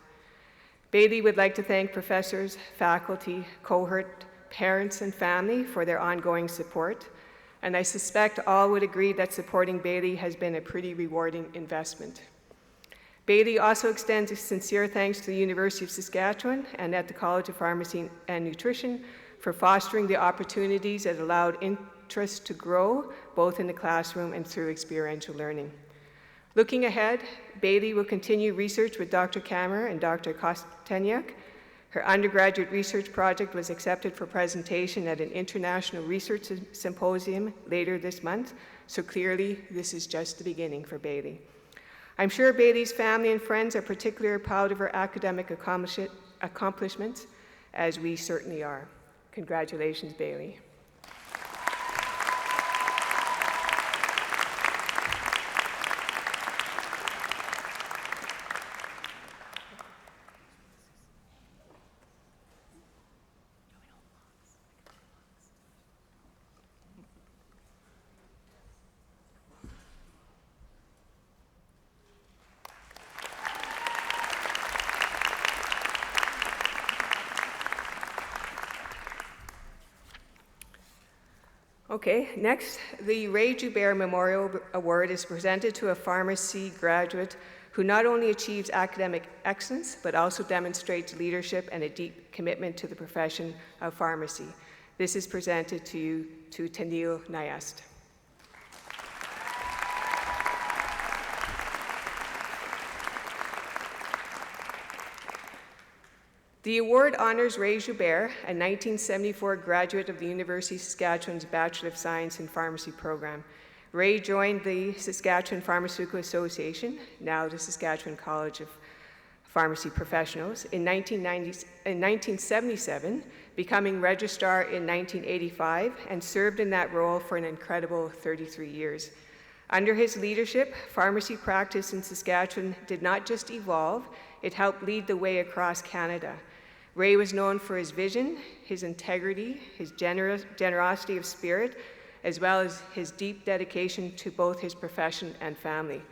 S12: Bailey would like to thank professors, faculty, cohort, parents, and family for their ongoing support. And I suspect all would agree that supporting Bailey has been a pretty rewarding investment. Bailey also extends a sincere thanks to the University of Saskatchewan and at the College of Pharmacy and Nutrition for fostering the opportunities that allowed interest to grow, both in the classroom and through experiential learning. Looking ahead, Bailey will continue research with Dr. Kammer and Dr. Kostenyak. Her undergraduate research project was accepted for presentation at an international research symposium later this month, so clearly this is just the beginning for Bailey. I'm sure Bailey's family and friends are particularly proud of her academic accomplishments, as we certainly are. Congratulations, Bailey. Okay, next, the Ray Joubert Memorial Award is presented to a pharmacy graduate who not only achieves academic excellence, but also demonstrates leadership and a deep commitment to the profession of pharmacy. This is presented to Tanil Nayast. The award honors Ray Joubert, a 1974 graduate of the University of Saskatchewan's Bachelor of Science in Pharmacy program. Ray joined the Saskatchewan Pharmaceutical Association, now the Saskatchewan College of Pharmacy Professionals, in 1977, becoming registrar in 1985, and served in that role for an incredible 33 years. Under his leadership, pharmacy practice in Saskatchewan did not just evolve, it helped lead the way across Canada. Ray was known for his vision, his integrity, his generosity of spirit, as well as his deep dedication to both his profession and family.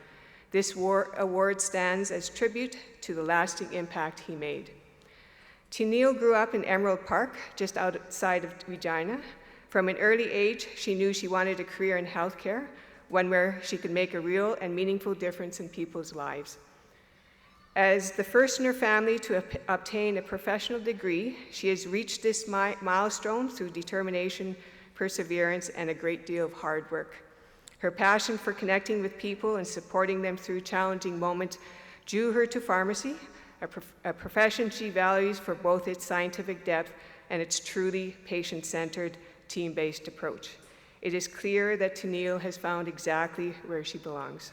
S12: This award stands as tribute to the lasting impact he made. Tanil grew up in Emerald Park, just outside of Regina. From an early age, she knew she wanted a career in healthcare, one where she could make a real and meaningful difference in people's lives. As the first in her family to obtain a professional degree, she has reached this milestone through determination, perseverance, and a great deal of hard work. Her passion for connecting with people and supporting them through challenging moments drew her to pharmacy, a profession she values for both its scientific depth and its truly patient-centered, team-based approach. It is clear that Tanil has found exactly where she belongs.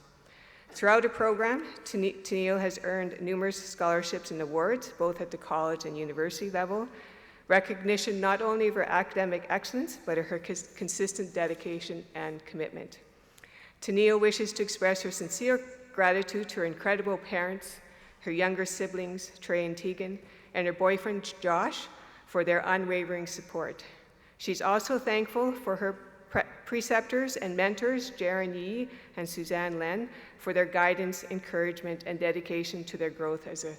S12: Throughout her program, Tanil has earned numerous scholarships and awards, both at the college and university level, recognition not only of her academic excellence, but of her consistent dedication and commitment. Tanil wishes to express her sincere gratitude to her incredible parents, her younger siblings, Trey and Tegan, and her boyfriend, Josh, for their unwavering support. She's also thankful for her preceptors and mentors, Jaren Yee and Suzanne Len, for their guidance, encouragement, and dedication to their growth as a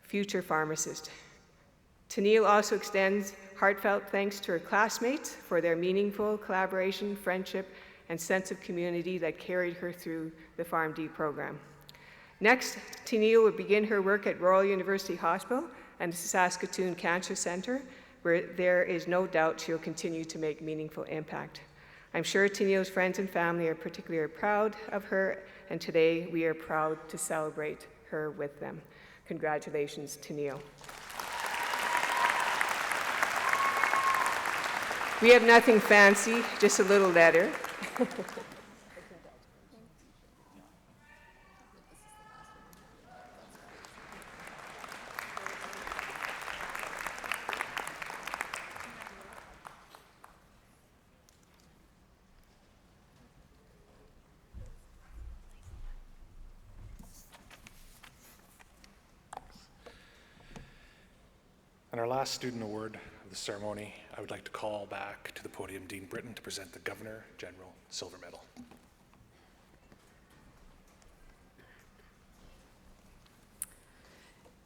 S12: future pharmacist. Tanil also extends heartfelt thanks to her classmates for their meaningful collaboration, friendship, and sense of community that carried her through the PharmD program. Next, Tanil will begin her work at Royal University Hospital and the Saskatoon Cancer Centre, where there is no doubt she'll continue to make meaningful impact. I'm sure Tanil's friends and family are particularly proud of her, and today we are proud to celebrate her with them. Congratulations, Tanil. We have nothing fancy, just a little letter.
S1: And our last student award of the ceremony, I would like to call back to the podium Dean Britton to present the Governor General Silver Medal.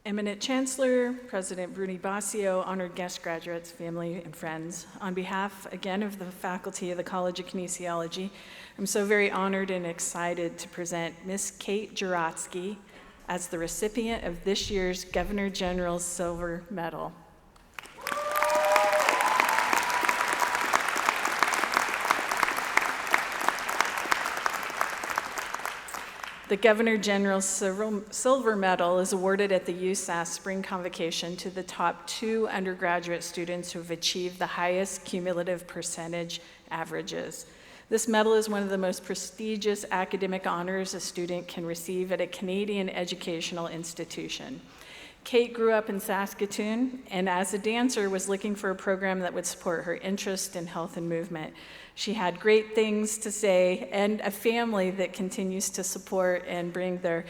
S10: Eminent Chancellor, President Bruni Basio, honored guest graduates, family, and friends, on behalf, again, of the faculty of the College of Kinesiology, I'm so very honored and excited to present Miss Kate Jurotsky as the recipient of this year's Governor General's Silver Medal. The Governor General's Silver Medal is awarded at the USass Spring Convocation to the top 2 undergraduate students who have achieved the highest cumulative percentage averages. This medal is one of the most prestigious academic honors a student can receive at a Canadian educational institution. Kate grew up in Saskatoon, and as a dancer was looking for a program that would support her interest in health and movement. She had great things to say and a family that continues to support and bring their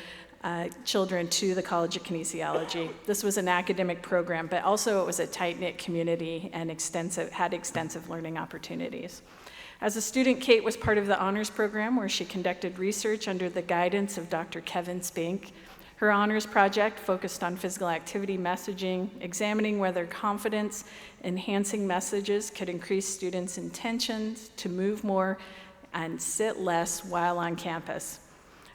S10: children to the College of Kinesiology. This was an academic program, but also it was a tight-knit community and had extensive learning opportunities. As a student, Kate was part of the honors program where she conducted research under the guidance of Dr. Kevin Spink. Her honors project focused on physical activity messaging, examining whether confidence-enhancing messages could increase students' intentions to move more and sit less while on campus.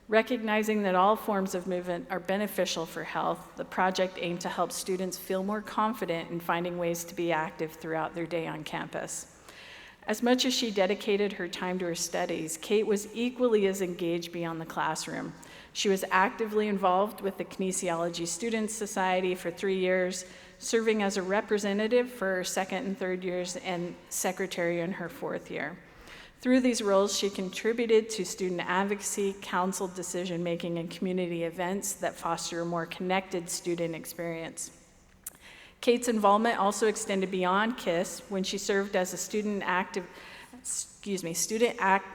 S10: Recognizing that all forms of movement are beneficial for health, the project aimed to help students feel more confident in finding ways to be active throughout their day on campus. As much as she dedicated her time to her studies, Kate was equally as engaged beyond the classroom. She was actively involved with the Kinesiology Students Society for 3 years, serving as a representative for her second and third years and secretary in her fourth year. Through these roles, she contributed to student advocacy, council decision-making, and community events that foster a more connected student experience. Kate's involvement also extended beyond KISS when she served as a student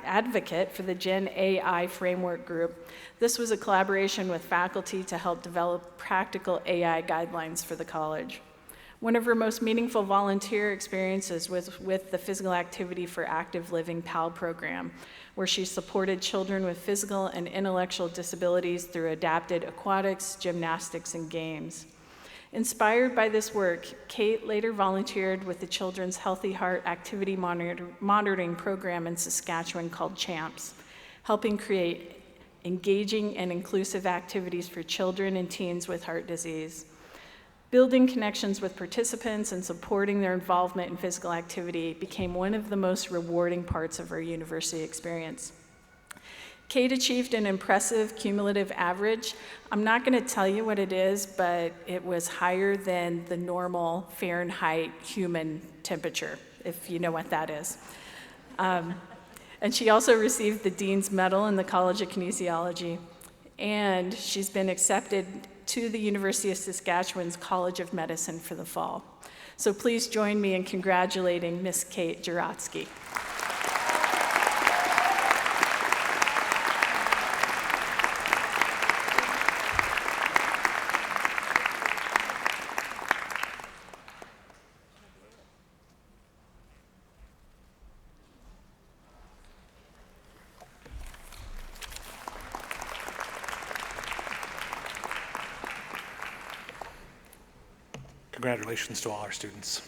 S10: advocate for the Gen AI framework group. This was a collaboration with faculty to help develop practical AI guidelines for the college. One of her most meaningful volunteer experiences was with the Physical Activity for Active Living PAL program, where she supported children with physical and intellectual disabilities through adapted aquatics, gymnastics, and games. Inspired by this work, Kate later volunteered with the Children's Healthy Heart Activity Monitoring Program in Saskatchewan called CHAMPS, helping create engaging and inclusive activities for children and teens with heart disease. Building connections with participants and supporting their involvement in physical activity became one of the most rewarding parts of her university experience. Kate achieved an impressive cumulative average. I'm not going to tell you what it is, but it was higher than the normal Fahrenheit human temperature, if you know what that is. And she also received the Dean's Medal in the College of Kinesiology. And she's been accepted to the University of Saskatchewan's College of Medicine for the fall. So please join me in congratulating Miss Kate Jurotsky.
S1: Congratulations to all our students.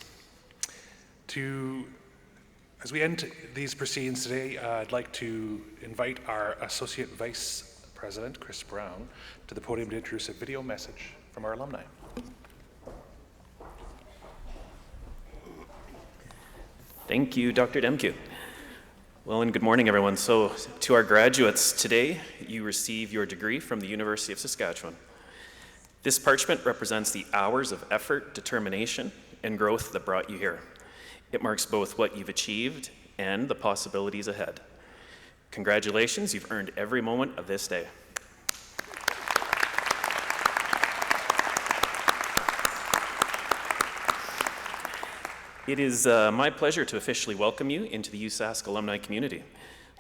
S1: As we end these proceedings today, I'd like to invite our Associate Vice President, Chris Brown, to the podium to introduce a video message from our alumni.
S13: Thank you, Dr. Demke. Well, and good morning, everyone. So, to our graduates, today you receive your degree from the University of Saskatchewan. This parchment represents the hours of effort, determination, and growth that brought you here. It marks both what you've achieved and the possibilities ahead. Congratulations, you've earned every moment of this day. It is my pleasure to officially welcome you into the USask alumni community.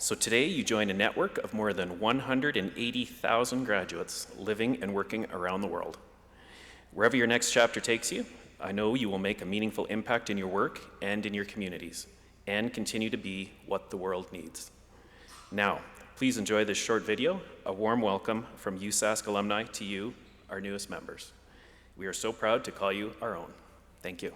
S13: So today you join a network of more than 180,000 graduates living and working around the world. Wherever your next chapter takes you, I know you will make a meaningful impact in your work and in your communities, and continue to be what the world needs. Now, please enjoy this short video, a warm welcome from USask alumni to you, our newest members. We are so proud to call you our own. Thank you.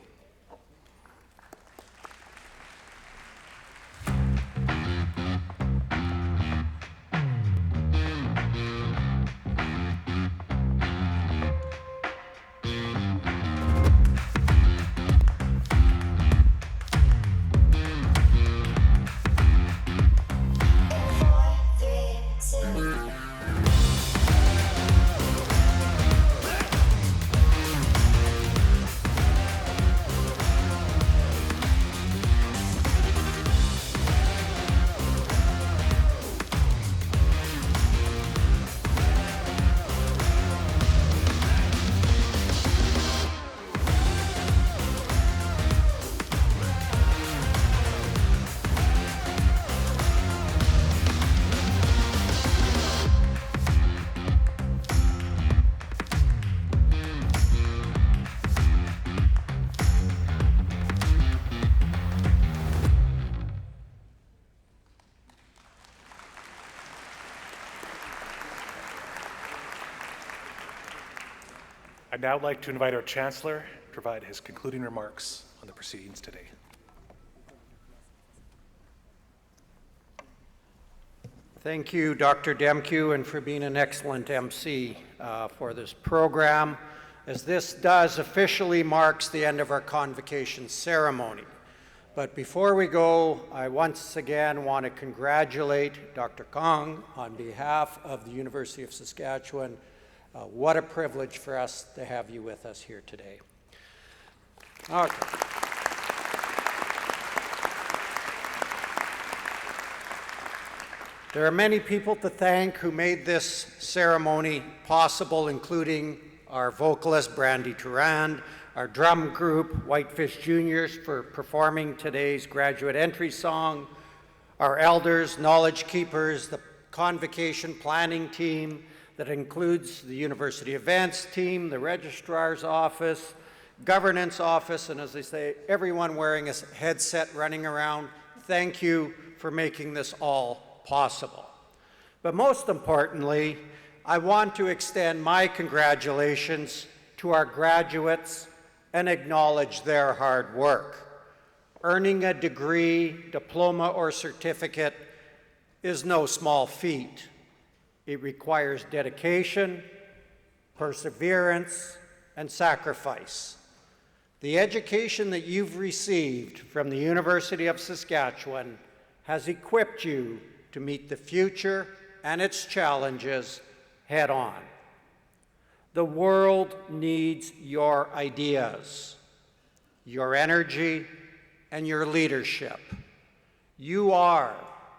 S1: I'd now like to invite our Chancellor to provide his concluding remarks on the proceedings today.
S5: Thank you, Dr. Demkew, and for being an excellent MC for this program, as this does officially marks the end of our convocation ceremony. But before we go, I once again want to congratulate Dr. Kong on behalf of the University of Saskatchewan. What a privilege for us to have you with us here today. Okay. There are many people to thank who made this ceremony possible, including our vocalist, Brandy Turand, our drum group, Whitefish Juniors, for performing today's graduate entry song, our elders, knowledge keepers, the convocation planning team that includes the university events team, the registrar's office, governance office, and as they say, everyone wearing a headset running around. Thank you for making this all possible. But most importantly, I want to extend my congratulations to our graduates and acknowledge their hard work. Earning a degree, diploma, or certificate is no small feat. It requires dedication, perseverance, and sacrifice. The education that you've received from the University of Saskatchewan has equipped you to meet the future and its challenges head on. The world needs your ideas, your energy, and your leadership. You are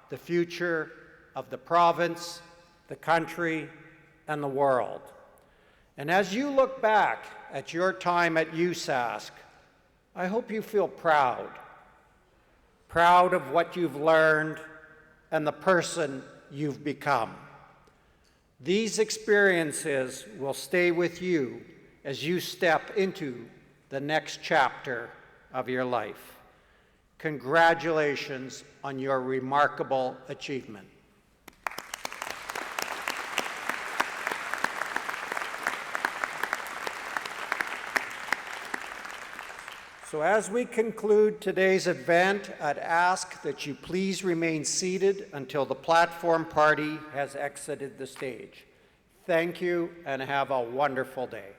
S5: the future of the province, the country, and the world. And as you look back at your time at USask, I hope you feel proud. Proud of what you've learned and the person you've become. These experiences will stay with you as you step into the next chapter of your life. Congratulations on your remarkable achievement. So as we conclude today's event, I'd ask that you please remain seated until the platform party has exited the stage. Thank you and have a wonderful day.